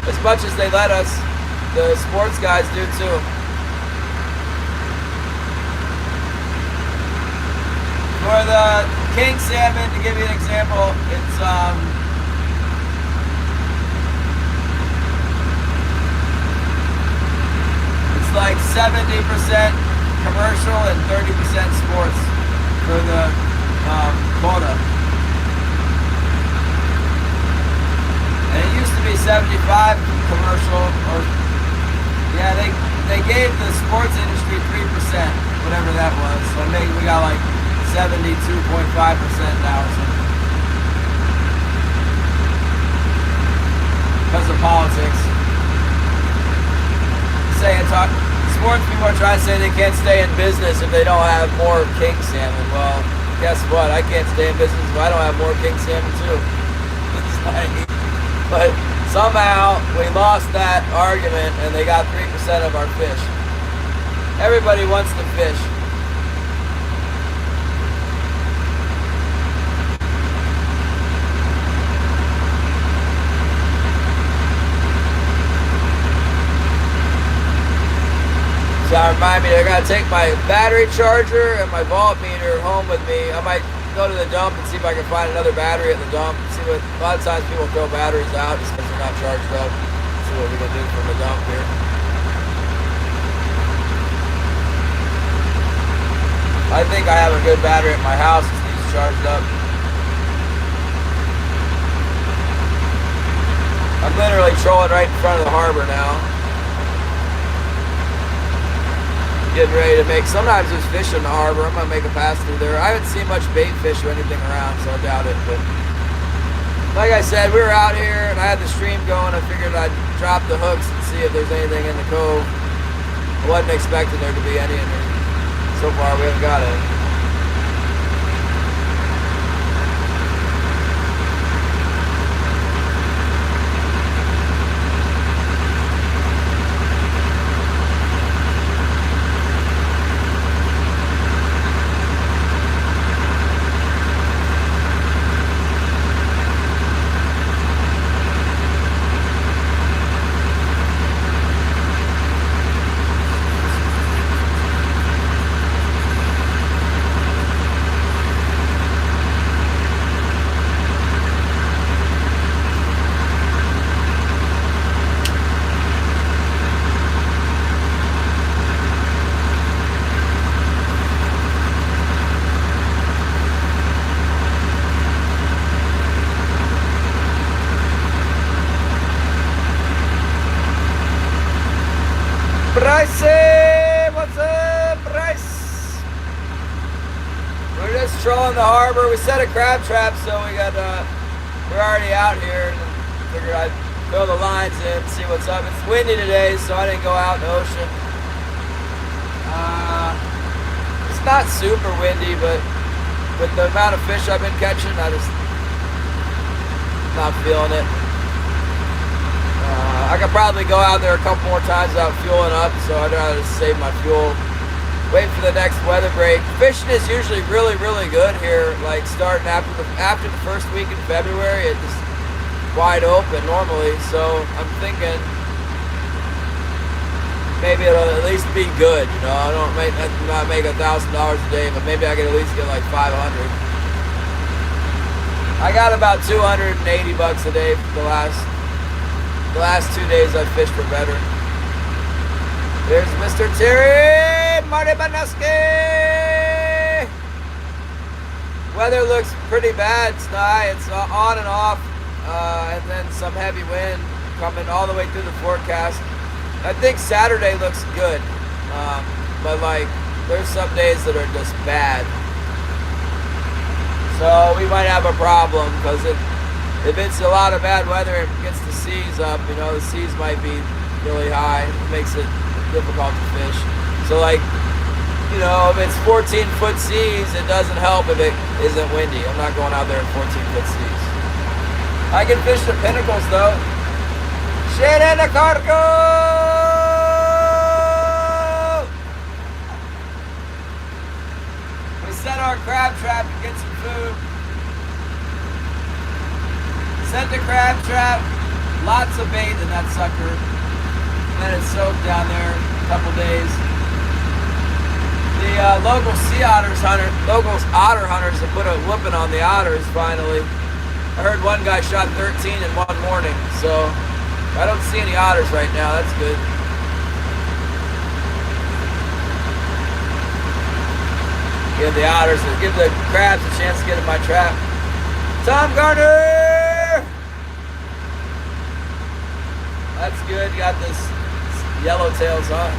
as much as they let us. The sports guys do too. For the king salmon, to give you an example, it's like 70% commercial and 30% sports for the quota. And it used to be 75 commercial, or yeah, they gave the sports industry 3%, whatever that was. So maybe we got like 72.5% now or something. Because of politics. Sports people are trying to say they can't stay in business if they don't have more king salmon. Well, guess what? I can't stay in business if I don't have more king salmon too. But somehow we lost that argument and they got 3% of our fish. Everybody wants to fish. So remind me, I gotta take my battery charger and my voltmeter home with me. I might go to the dump and see if I can find another battery at the dump. A lot of times people throw batteries out just because they're not charged up. See what we can do from the dump here. I think I have a good battery at my house. It needs charged up. I'm literally trolling right in front of the harbor now. Getting ready to make. Sometimes there's fish in the harbor. I'm gonna make a pass through there. I haven't seen much bait fish or anything around, so I doubt it. But like I said, we were out here and I had the stream going. I figured I'd drop the hooks and see if there's anything in the cove. I wasn't expecting there to be any in there. So far, we haven't got it. Bryce, what's up, Bryce? We're just trolling the harbor. We set a crab trap, so we're already out here. And figured I'd throw the lines in, see what's up. It's windy today, so I didn't go out in the ocean. It's not super windy, but with the amount of fish I've been catching, I just not feeling it. I could probably go out there a couple more times without fueling up, so I'd rather just save my fuel. Wait for the next weather break. Fishing is usually really, really good here. Like starting after the first week in February, it's just wide open normally. So I'm thinking maybe it'll at least be good. You know, I not make $1,000 a day, but maybe I can at least get like 500. I got about 280 bucks a day for the last 2 days I fished for better. There's Mr. Terry Marty Banuski. Weather looks pretty bad tonight. It's on and off, and then some heavy wind coming all the way through the forecast. I think Saturday looks good, but like there's some days that are just bad. So we might have a problem because if it's a lot of bad weather, it gets the seas up. You know, the seas might be really high. It makes it difficult to fish. So like You know, if it's 14-foot seas, it doesn't help if it isn't windy. I'm not going out there in 14-foot seas. I can fish the pinnacles though. Shit in the cargo! We set our crab trap to get some food. Set the crab trap. Lots of bait in that sucker. Let it soak down there a couple days. The local otter hunters have put a whooping on the otters finally. I heard one guy shot 13 in one morning, so I don't see any otters right now. That's good. Give the otters, give the crabs a chance to get in my trap. Tom Garner! That's good. Got this yellowtails on.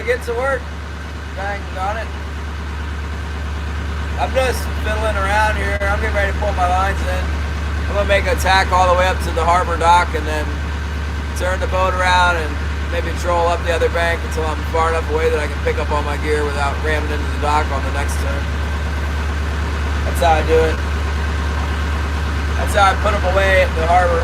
Get to work. Bang on it. I'm just fiddling around here. I'm getting ready to pull my lines in. I'm gonna make a tack all the way up to the harbor dock and then turn the boat around and maybe troll up the other bank until I'm far enough away that I can pick up all my gear without ramming into the dock on the next turn. That's how I do it. That's how I put them away at the harbor.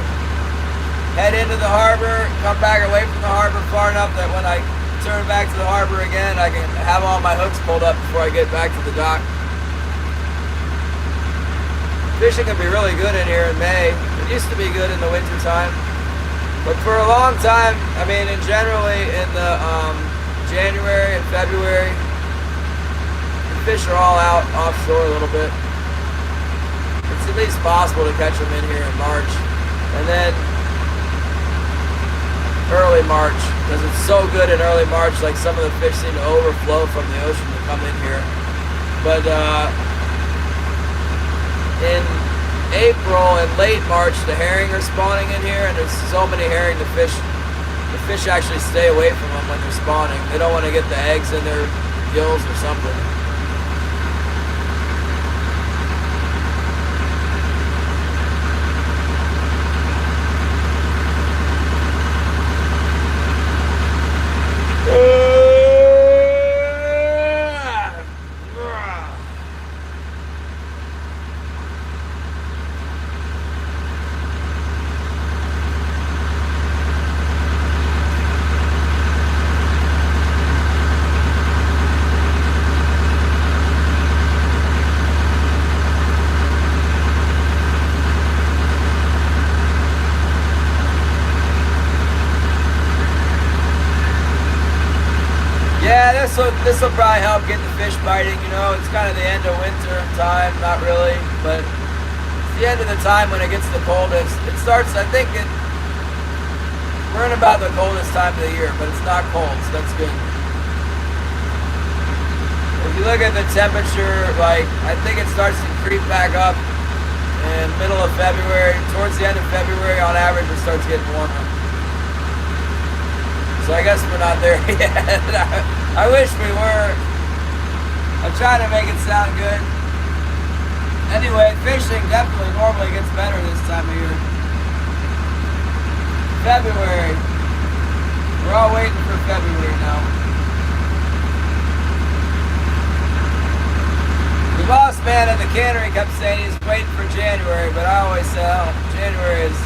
Head into the harbor, come back away from the harbor far enough that when I turn back to the harbor again, I can have all my hooks pulled up before I get back to the dock. Fishing can be really good in here in May. It used to be good in the winter time, but for a long time, I mean, generally in the January and February, the fish are all out offshore a little bit. It's at least possible to catch them in here in March, and then early March, because it's so good in early March. Like some of the fish seem to overflow from the ocean to come in here. But in April and late March, the herring are spawning in here, and there's so many herring, the fish actually stay away from them when they're spawning. They don't want to get the eggs in their gills or something. This will probably help get the fish biting. You know, it's kind of the end of winter time, not really, but it's the end of the time when it gets the coldest. It starts, I think, we're in about the coldest time of the year, but it's not cold, so that's good. If you look at the temperature, like, I think it starts to creep back up in middle of February. Towards the end of February, on average, it starts getting warmer. So I guess we're not there yet. I wish we were. I'm trying to make it sound good. Anyway, fishing definitely normally gets better this time of year. February. We're all waiting for February now. The boss man at the cannery kept saying he's waiting for January, but I always say, oh, January is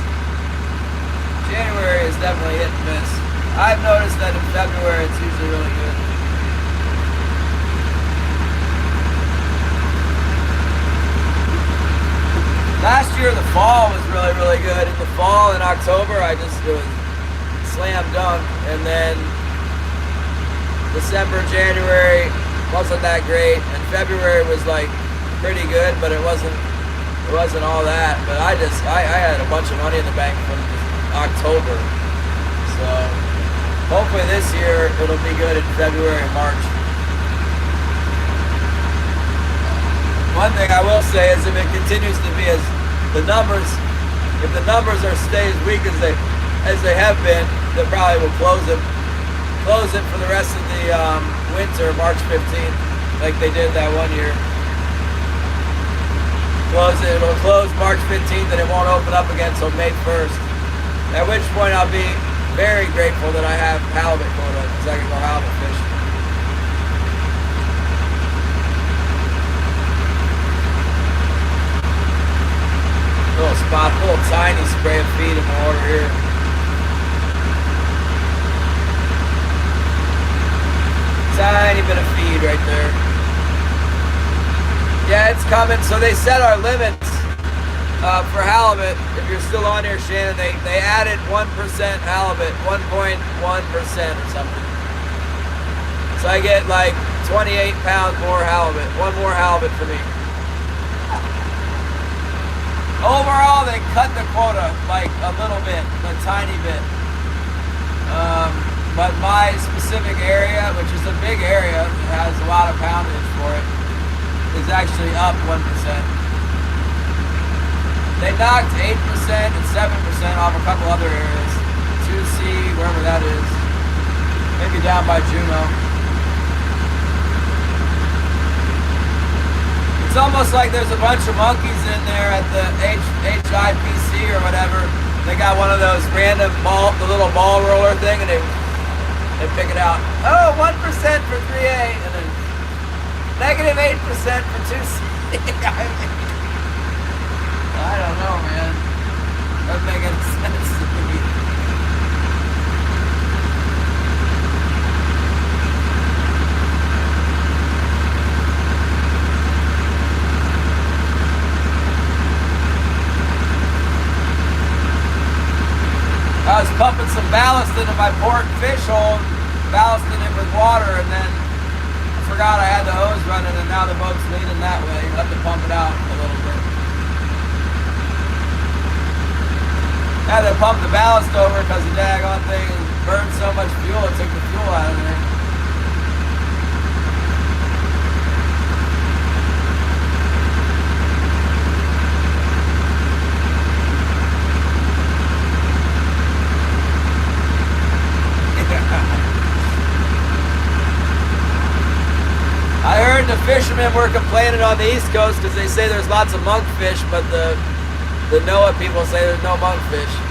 definitely hit and miss. I've noticed that in February it's usually really good. Last year the fall was really good. In the fall in October it was slam dunk, and then December, January wasn't that great, and February was like pretty good, but it wasn't all that. But I had a bunch of money in the bank from October, so hopefully this year it'll be good in February and March. One thing I will say is if it continues to be if the numbers stay as weak as they have been, they probably will close it close it for the rest of the winter, March 15th, like they did that one year. Close it. It'll close March 15th, and it won't open up again until May 1st. At which point I'll be very grateful that I have halibut quota, because I can go halibut fishing. Little spot, little tiny spray of feed in the water here. Tiny bit of feed right there. Yeah, it's coming. So they set our limits for halibut. If you're still on here, Shannon, they added 1% halibut, 1.1% or something. So I get like 28 pounds more halibut. One more halibut for me. Overall, they cut the quota like a little bit, a tiny bit. But my specific area, which is a big area, has a lot of poundage for it, is actually up 1%. They knocked 8% and 7% off a couple other areas. 2C, wherever that is. Maybe down by Juneau. It's almost like there's a bunch of monkeys in there at the HIPC or whatever. They got one of those random the little ball roller thing, and they pick it out. Oh, 1% for 3A, and then negative 8% for 2C. I don't know, man. Doesn't make any sense to me. I was pumping some ballast into my port fish hole, ballasting it with water, and then I forgot I had the hose running, and now the boat's leaning that way. You have to pump it out a little bit. I had to pump the ballast over because the daggone thing burned so much fuel, it took the fuel out of there. I heard the fishermen were complaining on the East Coast because they say there's lots of monkfish, but the NOAA people say there's no monkfish.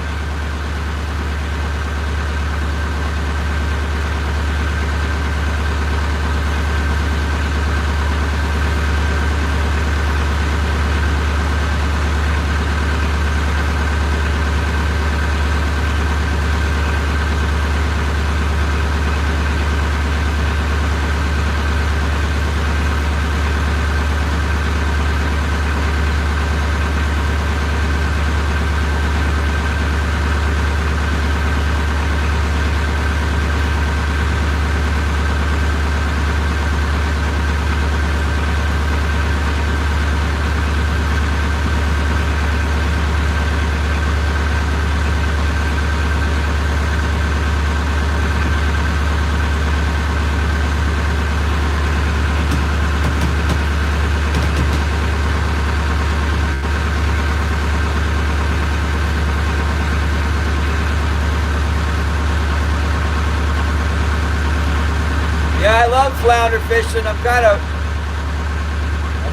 Yeah, I love flounder fishing. I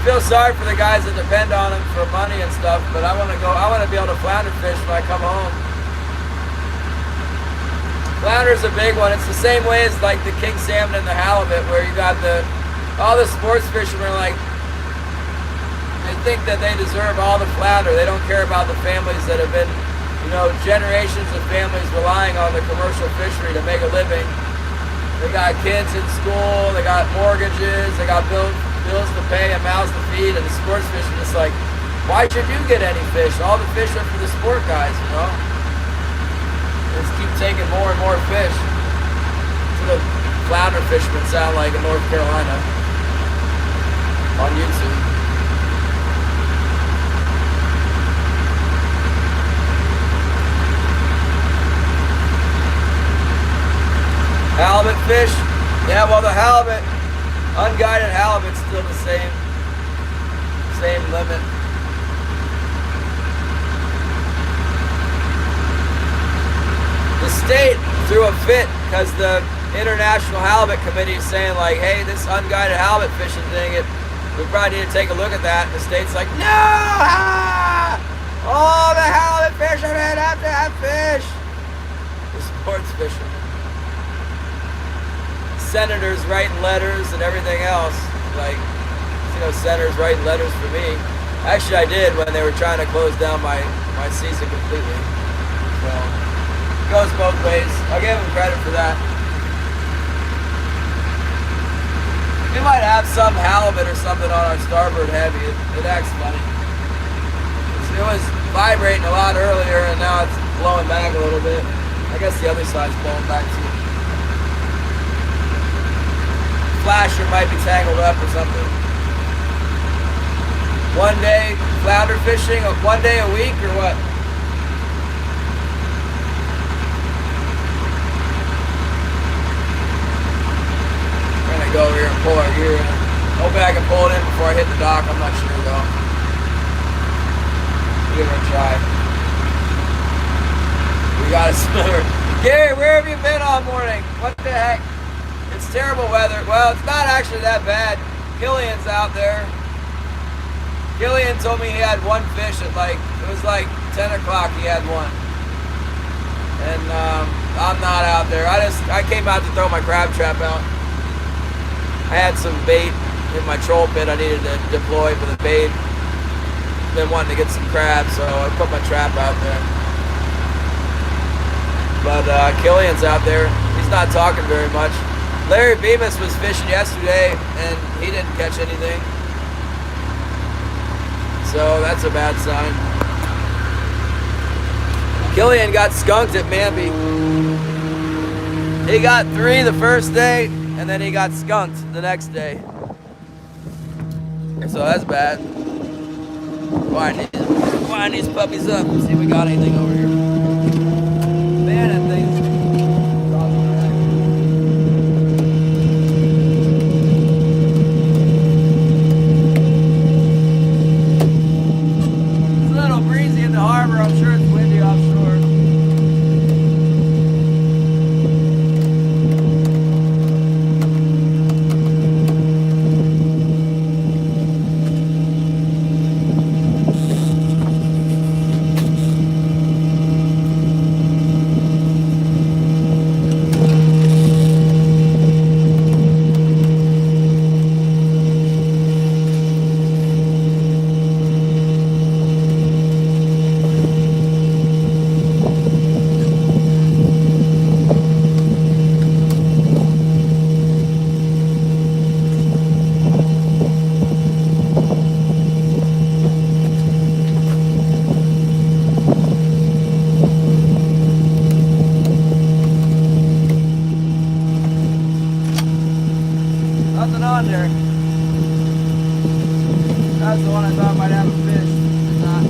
feel sorry for the guys that depend on them for money and stuff, but I want to be able to flounder fish when I come home. Flounder's a big one. It's the same way as like the king salmon and the halibut, where you got all the sports fishermen are like, they think that they deserve all the flounder. They don't care about the families that have been, generations of families relying on the commercial fishery to make a living. They got kids in school, they got mortgages, they got bills to pay and mouths to feed, and the sports fishing is like, why should you get any fish? All the fish are for the sport guys, They just keep taking more and more fish. That's what the flounder fishermen sound like in North Carolina on YouTube. Halibut fish, yeah, well the halibut, unguided halibut's still the same limit. The state threw a fit because the International Halibut Committee is saying like, hey, this unguided halibut fishing thing, we probably need to take a look at that. And the state's like, no! Ah! All the halibut fishermen have to have fish. The sports fishermen. Senators writing letters and everything else. Like, senators writing letters for me. Actually, I did when they were trying to close down my season completely. So, it goes both ways. I'll give them credit for that. We might have some halibut or something on our starboard heavy. It acts funny. It was vibrating a lot earlier, and now it's blowing back a little bit. I guess the other side's blowing back too. Flasher might be tangled up or something. One day flounder fishing, one day a week or what? I'm gonna go over here and pull our gear in. Hoping I can pull it in before I hit the dock. I'm not sure though. Give it a try. We got a sliver. Gary, where have you been all morning? What the heck? It's terrible weather. Well, it's not actually that bad. Killian's out there. Killian told me he had one fish at it was like 10 o'clock he had one. And I'm not out there. I came out to throw my crab trap out. I had some bait in my troll pit I needed to deploy for the bait. Been wanting to get some crabs, so I put my trap out there. But Killian's out there. He's not talking very much. Larry Bemis was fishing yesterday, and he didn't catch anything. So that's a bad sign. Killian got skunked at Manby. He got 3 the first day, and then he got skunked the next day. So that's bad. Wind these puppies up. See if we got anything over here. Man, that thing's... It's a little breezy in the harbor. I'm sure it's windy offshore. Nothing on there. That's the one I thought might have a fish. It's not.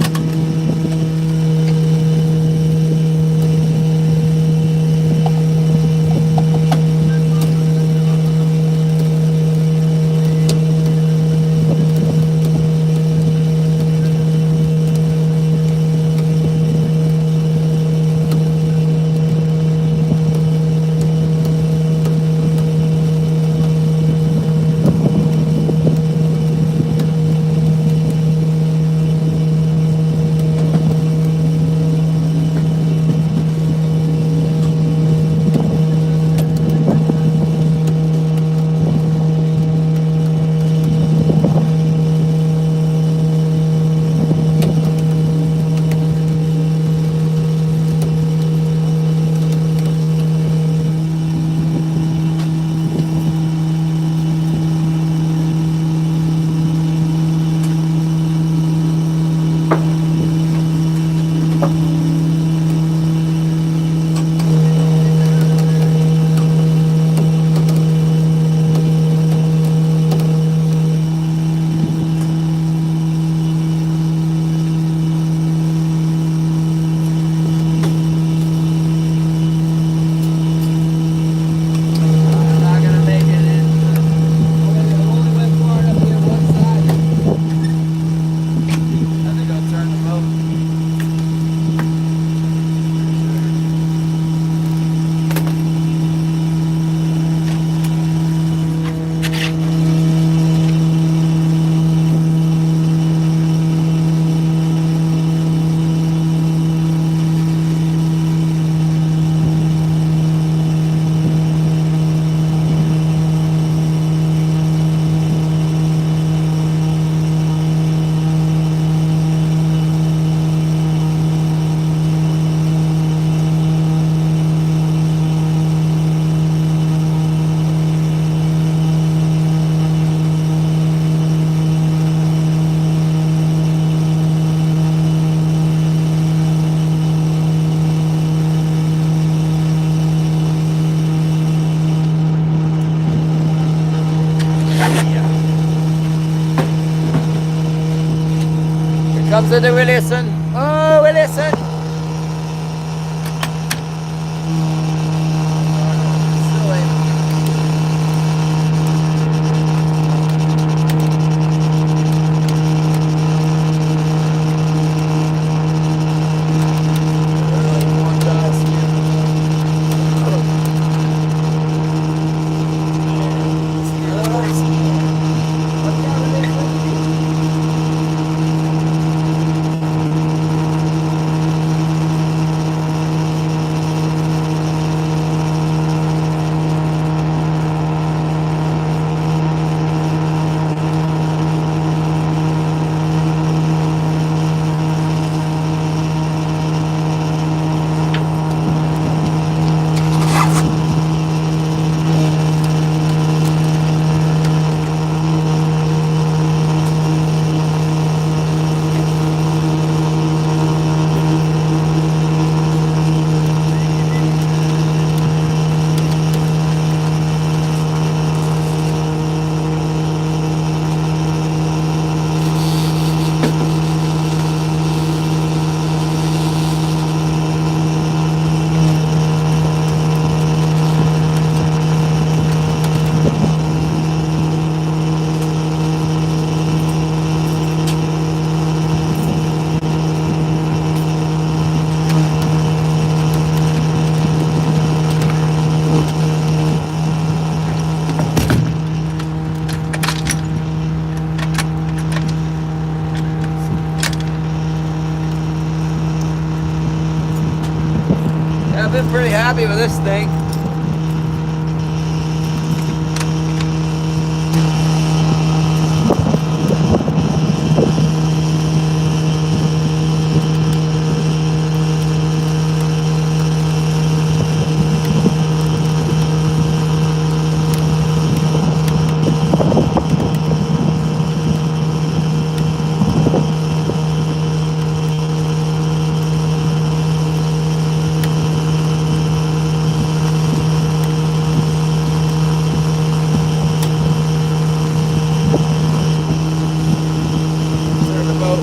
listen to we listen. Oh, we listen. I've been pretty happy with this thing.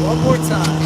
One more time.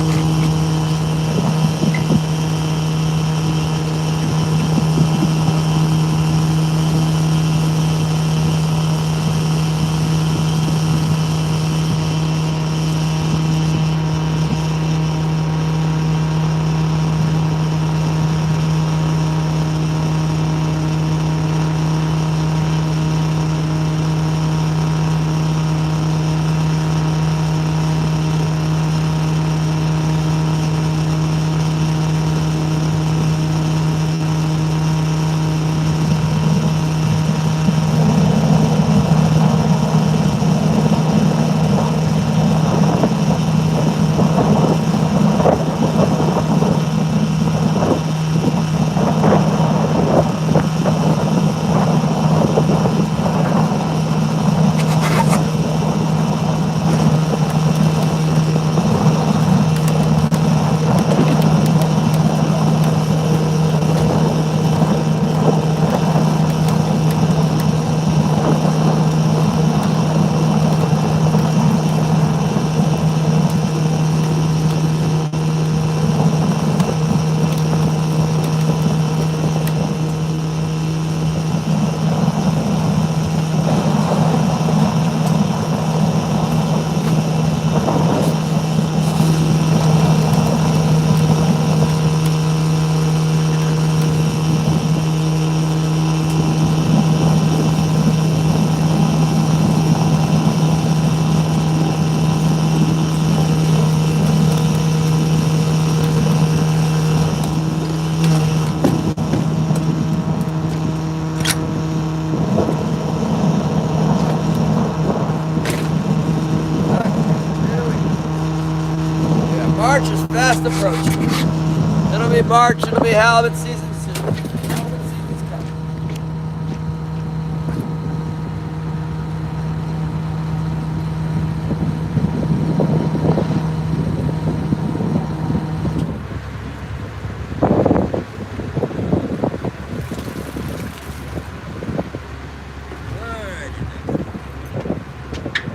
March is fast approaching. It'll be March, it'll be halibut season soon. Halibut season's coming.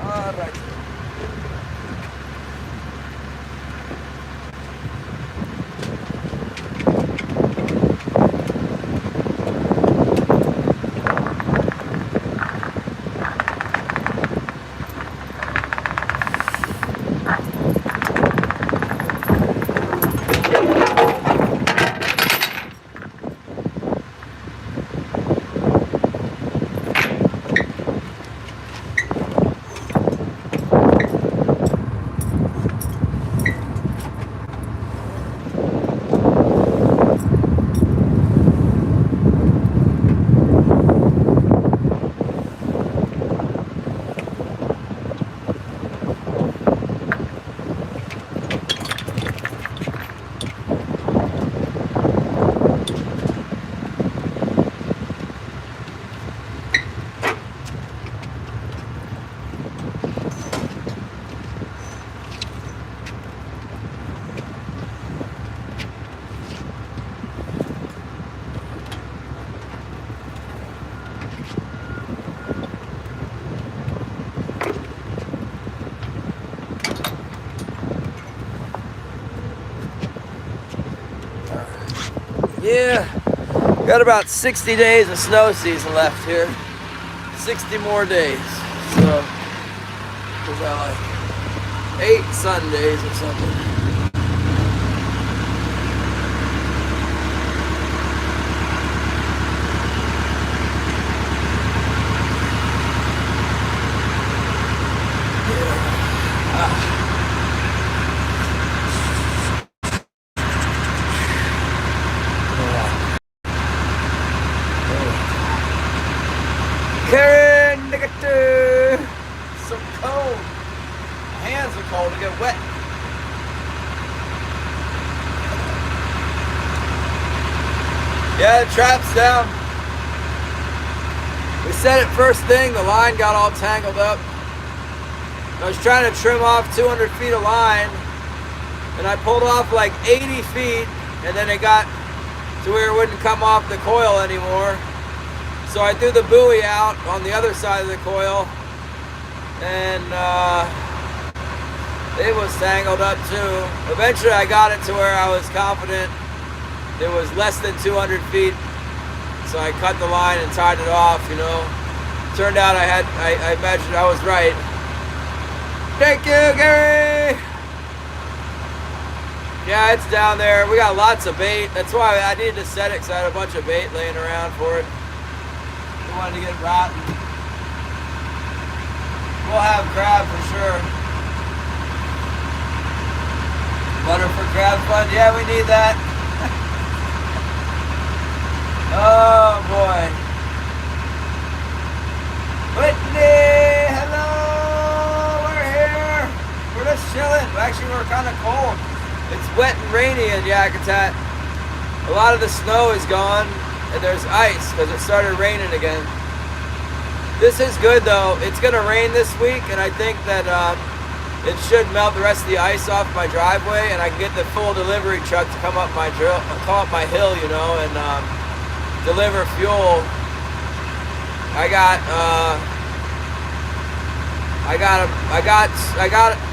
All right. Got about 60 days of snow season left here. 60 more days. So, was that like 8 Sundays or something? Carrying negative. So cold. My hands are cold to get wet. Yeah, the trap's down. We set it first thing. The line got all tangled up. I was trying to trim off 200 feet of line, and I pulled off like 80 feet, and then it got to where it wouldn't come off the coil anymore. So I threw the buoy out on the other side of the coil, and it was tangled up too. Eventually I got it to where I was confident it was less than 200 feet. So I cut the line and tied it off, you know. Turned out I imagined I was right. Thank you, Gary! Yeah, it's down there. We got lots of bait. That's why I needed to set it, because I had a bunch of bait laying around for it. Wanted to get rotten. We'll have crab for sure. Butter for crab fun. Yeah, we need that. Oh boy. Whitney, hello. We're here. We're just chilling. Actually, we're kind of cold. It's wet and rainy in Yakutat. A lot of the snow is gone. And there's ice because it started raining again. This is good though. It's gonna rain this week, and I think that it should melt the rest of the ice off my driveway, and I can get the full delivery truck to come up my hill, you know, and deliver fuel. I got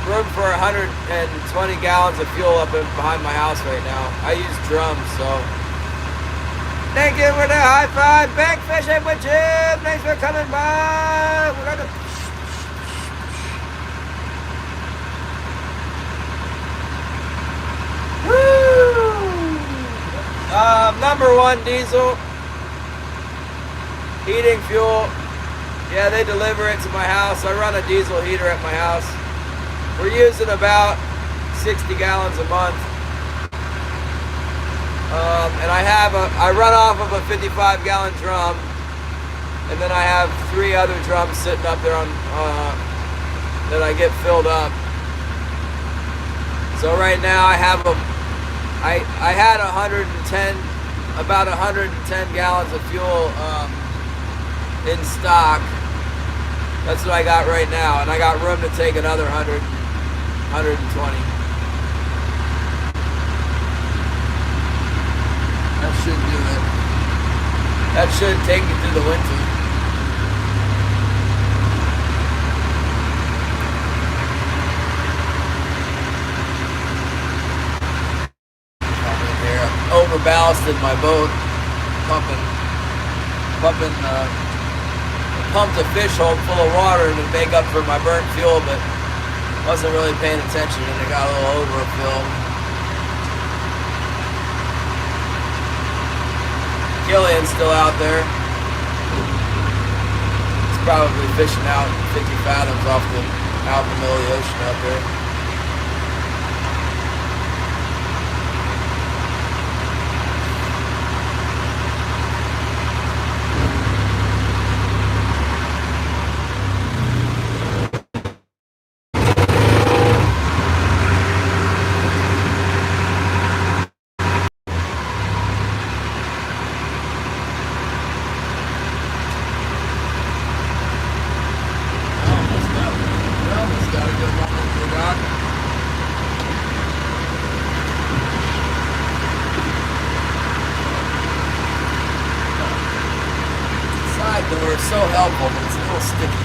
room for 120 gallons of fuel up behind my house right now. I use drums, so. Thank you for the high five. Back fishing with Jim. Thanks for coming by. We're gonna. Woo! Number 1 diesel. Heating fuel. Yeah, they deliver it to my house. I run a diesel heater at my house. We're using about 60 gallons a month. And I run off of a 55-gallon drum, and then I have 3 other drums sitting up there on that I get filled up. So right now I have I had about 110 gallons of fuel in stock. That's what I got right now, and I got room to take another 120. That should do it. That should take me through the winter. I'm overballasted my boat, pumped a fish hole full of water to make up for my burnt fuel, but wasn't really paying attention, and it got a little overfilled. Killian's still out there. He's probably fishing out 50 fathoms out in the middle of the ocean out there. Door is so helpful, but it's a little sticky.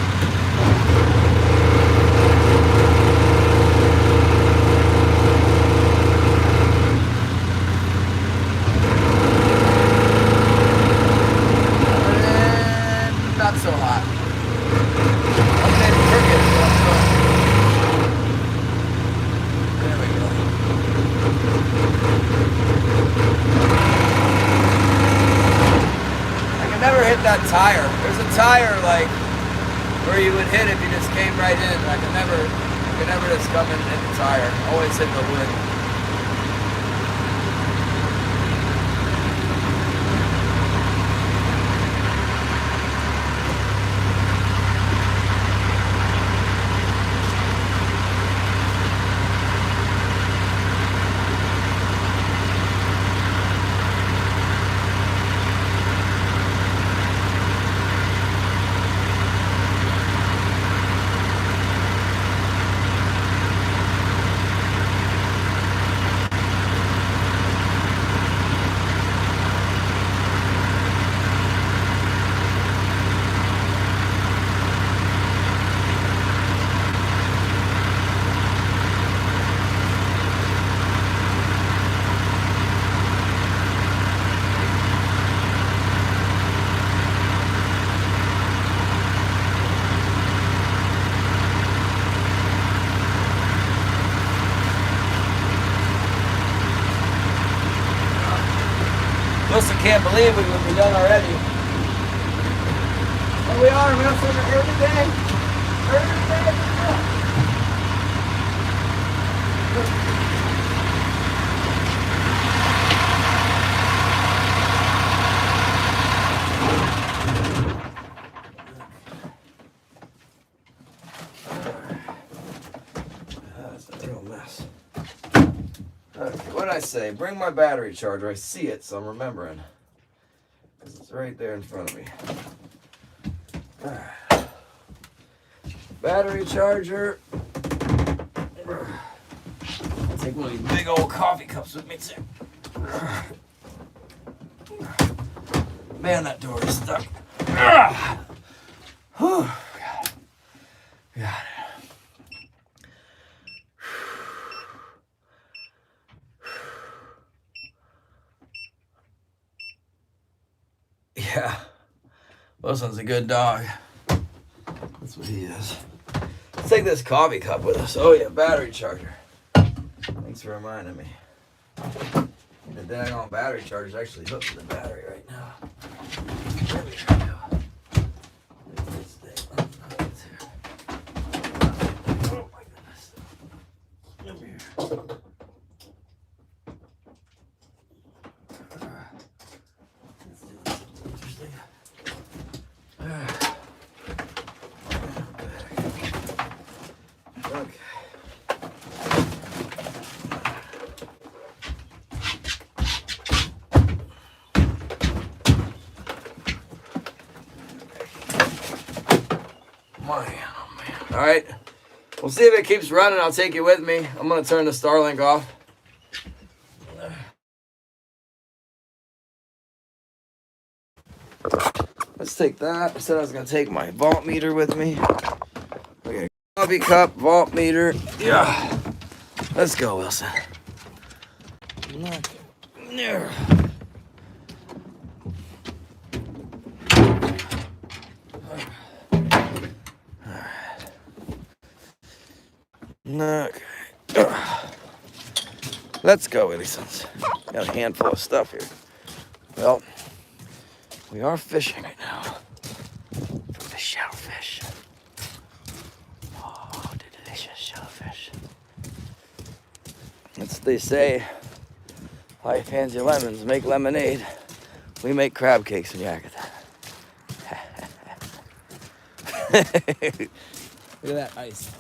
so hot. I'm maybe crooked, but I'm good. There we go. I can never hit that tire. There's a tire like where you would hit if you just came right in. I can never just come in and hit the tire. Always hit the wood. Wilson can't believe we would be done already. But we are, Wilson, every day. Every day. That's a real mess. Okay, what did I say? Bring my battery charger. I see it, so I'm remembering. Because it's right there in front of me. Alright. Battery charger. I'll take one of these big old coffee cups with me, too. Man, that door is stuck. Whew. God. Yeah, Wilson's a good dog. That's what he is. Let's take this coffee cup with us. Oh yeah, battery charger. Thanks for reminding me. The daggone battery charger is actually hooked to the battery right now. There we go. Get this thing unhooked here. Oh my goodness. Come here. All right, we'll see if it keeps running. I'll take you with me. I'm gonna turn the Starlink off. Let's take that. I said I was gonna take my voltmeter with me. Okay, coffee cup, voltmeter. Yeah, let's go, Wilson. There. Okay. Let's go, Willisons. Got a handful of stuff here. Well, we are fishing right now for the shellfish. Oh, the delicious shellfish. As they say, I fancy lemons, make lemonade. We make crab cakes in Yakutat. Look at that ice.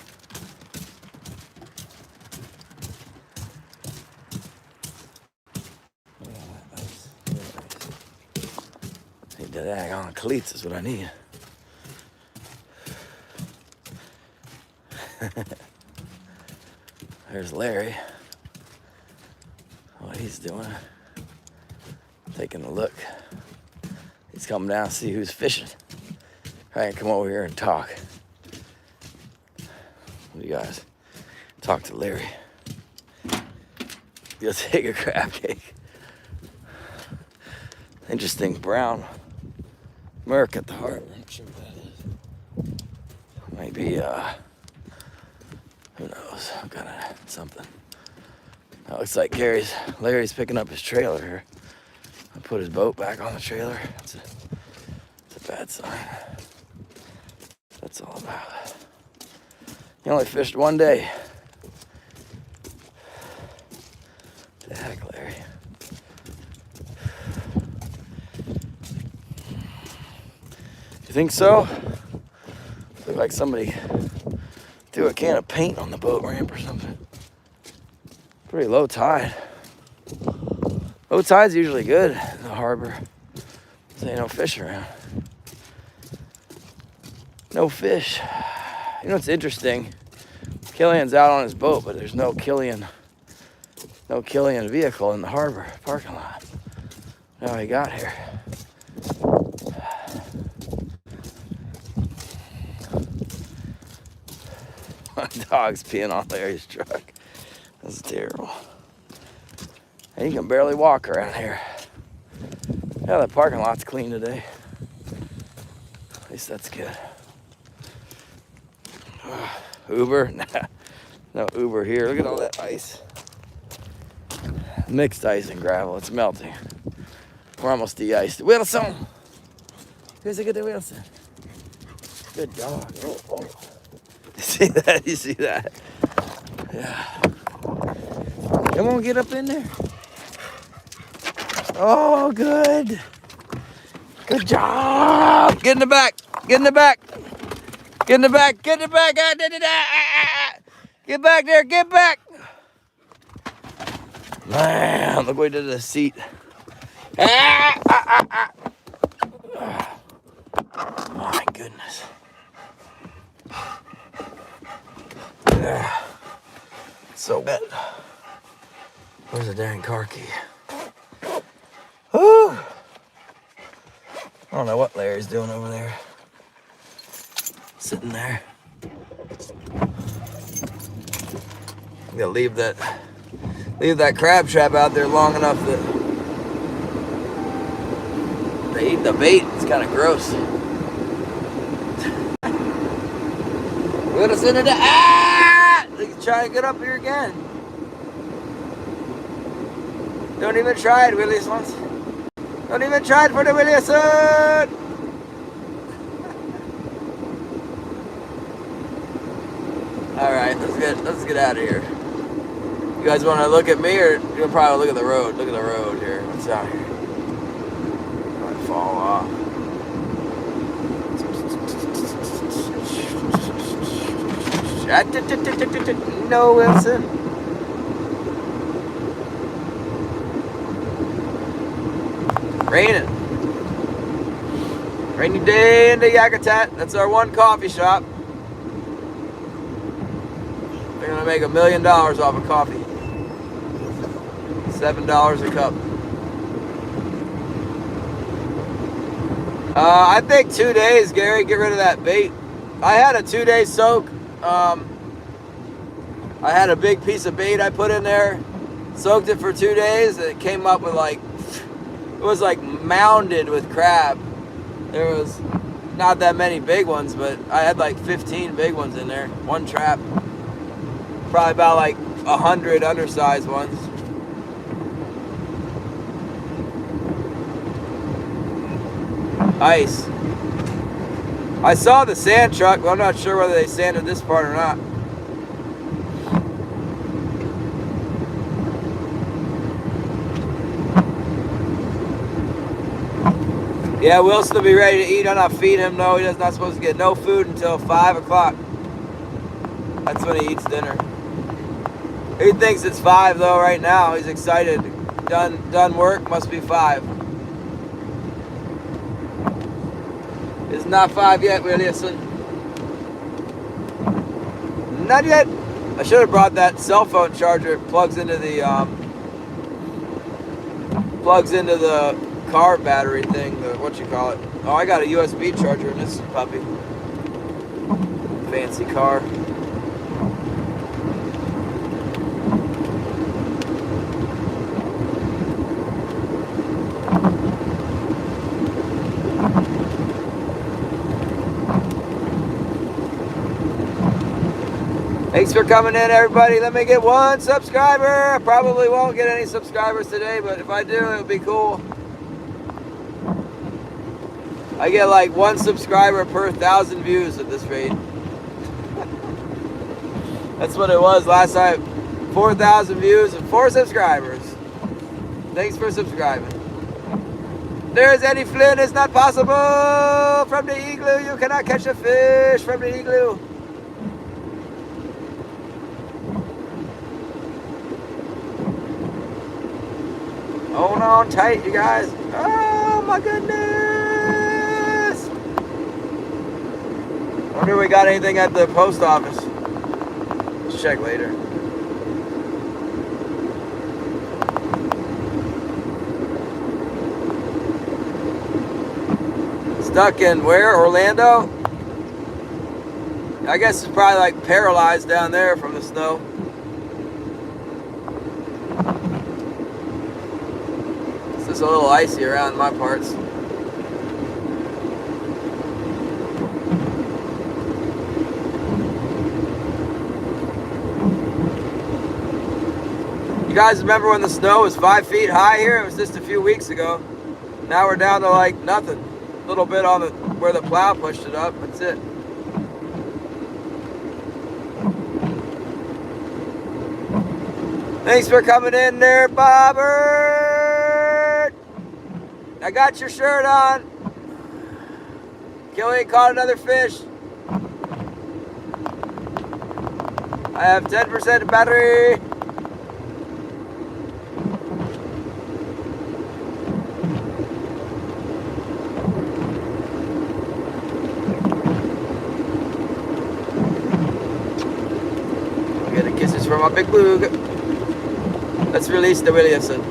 The daggone cleats is what I need. There's Larry. What he's doing. Taking a look. He's coming down to see who's fishing. All right, come over here and talk. What do you guys? Talk to Larry. You'll take a crab cake. Interesting brown. Merc at the heart. I'm not sure what that is. Maybe, who knows, kind of something. That looks like Larry's picking up his trailer here. I put his boat back on the trailer. It's a bad sign. That's all about. He only fished one day. What the heck, Larry? You think so? Look like somebody threw a can of paint on the boat ramp or something. Pretty low tide. Low tide's usually good in the harbor. There ain't no fish around. No fish. You know what's interesting? Killian's out on his boat, but there's no Killian vehicle in the harbor parking lot. How he got here. My dog's peeing on Larry's truck. That's terrible. And you can barely walk around here. Yeah, the parking lot's clean today. At least that's good. Uber? Nah, no Uber here. Look at all that ice. Mixed ice and gravel. It's melting. We're almost de-iced. Wilson! Here's a good Wilson. Good dog. Oh. You see that? You see that? Yeah. Come on, get up in there. Oh, good. Good job. Get in the back. Get in the back. Get in the back. Get in the back. Get back there. Get back. Man, look what we did to the seat. My goodness. So wet. Where's the dang car key? Whew. I don't know what Larry's doing over there. Sitting there. I'm gonna leave that crab trap out there long enough that they eat the bait. It's kind of gross. We're gonna send it to They try to get up here again. Don't even try it, Willis once. Don't even try it for the Williamson. All right, let's get out of here. You guys want to look at me, or you'll probably look at the road? Look at the road here. What's out here? Might fall off. No, Wilson. Raining. Rainy day in the Yakutat. That's our one coffee shop. They're gonna make $1 million off of coffee. $7 a cup. I think 2 days, Gary. Get rid of that bait. I had a 2-day soak. I had a big piece of bait I put in there, soaked it for 2 days, and it came up with it was like mounded with crab. There was not that many big ones, but I had like 15 big ones in there. One trap. Probably about like 100 undersized ones. Ice. I saw the sand truck, but I'm not sure whether they sanded this part or not. Yeah, Wilson will be ready to eat. I'm not feeding him. No, he's not supposed to get no food until 5 o'clock. That's when he eats dinner. He thinks it's 5 though right now. He's excited. Done work, must be 5. It's not 5 yet, Williamson. Not yet. I should have brought that cell phone charger. It plugs into the car battery thing, what you call it. Oh, I got a USB charger in this puppy. Fancy car. Thanks for coming in, everybody. Let me get 1 subscriber. I probably won't get any subscribers today, but if I do, it'll be cool. I get like 1 subscriber per 1,000 views at this rate. That's what it was last time. 4,000 views and 4 subscribers. Thanks for subscribing. There's Eddie Flynn. It's not possible. From the igloo, you cannot catch a fish from the igloo. Hold on tight, you guys. Oh my goodness. Wonder if we got anything at the post office. Let's check later. Stuck in where? Orlando? I guess it's probably like paralyzed down there from the snow. It's just a little icy around my parts. You guys remember when the snow was 5 feet high here? It was just a few weeks ago. Now we're down to like nothing. A little bit on the where the plow pushed it up. That's it. Thanks for coming in there, Bobbert. I got your shirt on. Kelly caught another fish. I have 10% battery. From my big boog. Let's release the Williamson.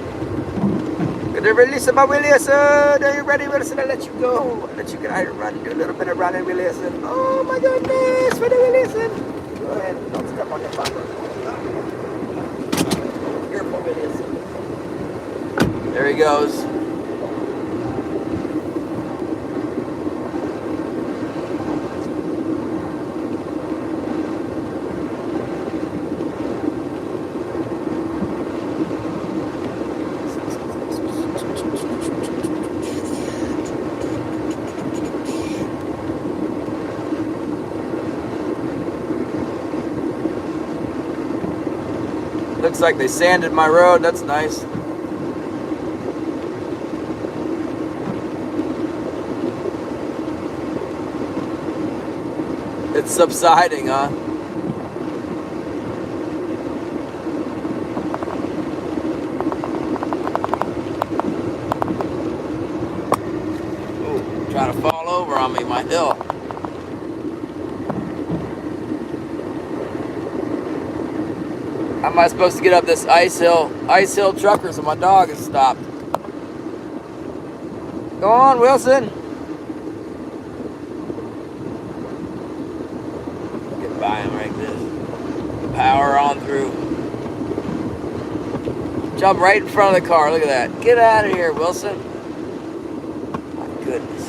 Gonna release my Williamson. Are you ready, Williamson? I'll let you go. I'll let you get out and run. Do a little bit of running, Williamson. Oh my goodness, for the Williamson. Go ahead. Don't step on the bumper. Careful, Williamson. There he goes. Looks like they sanded my road. That's nice. It's subsiding, huh? Ooh, trying to fall over on me, my hill. How am I supposed to get up this ice hill? Ice hill trucker, so my dog has stopped. Go on, Wilson. Get by him like this. Power on through. Jump right in front of the car. Look at that. Get out of here, Wilson. My goodness.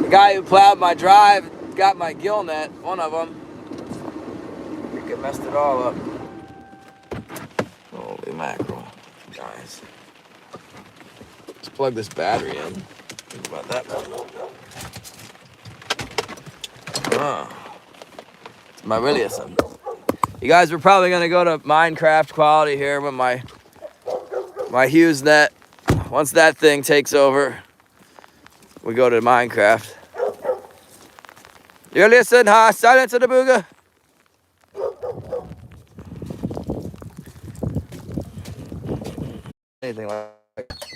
The guy who plowed my drive got my gill net, one of them. I think it messed it all up. Holy mackerel, guys. Let's plug this battery in. Think about that. It's my Williamson. You guys, we're probably gonna go to Minecraft quality here with my Hughes net. Once that thing takes over, we go to Minecraft. You listen, huh? Silence of the booger. Anything like that.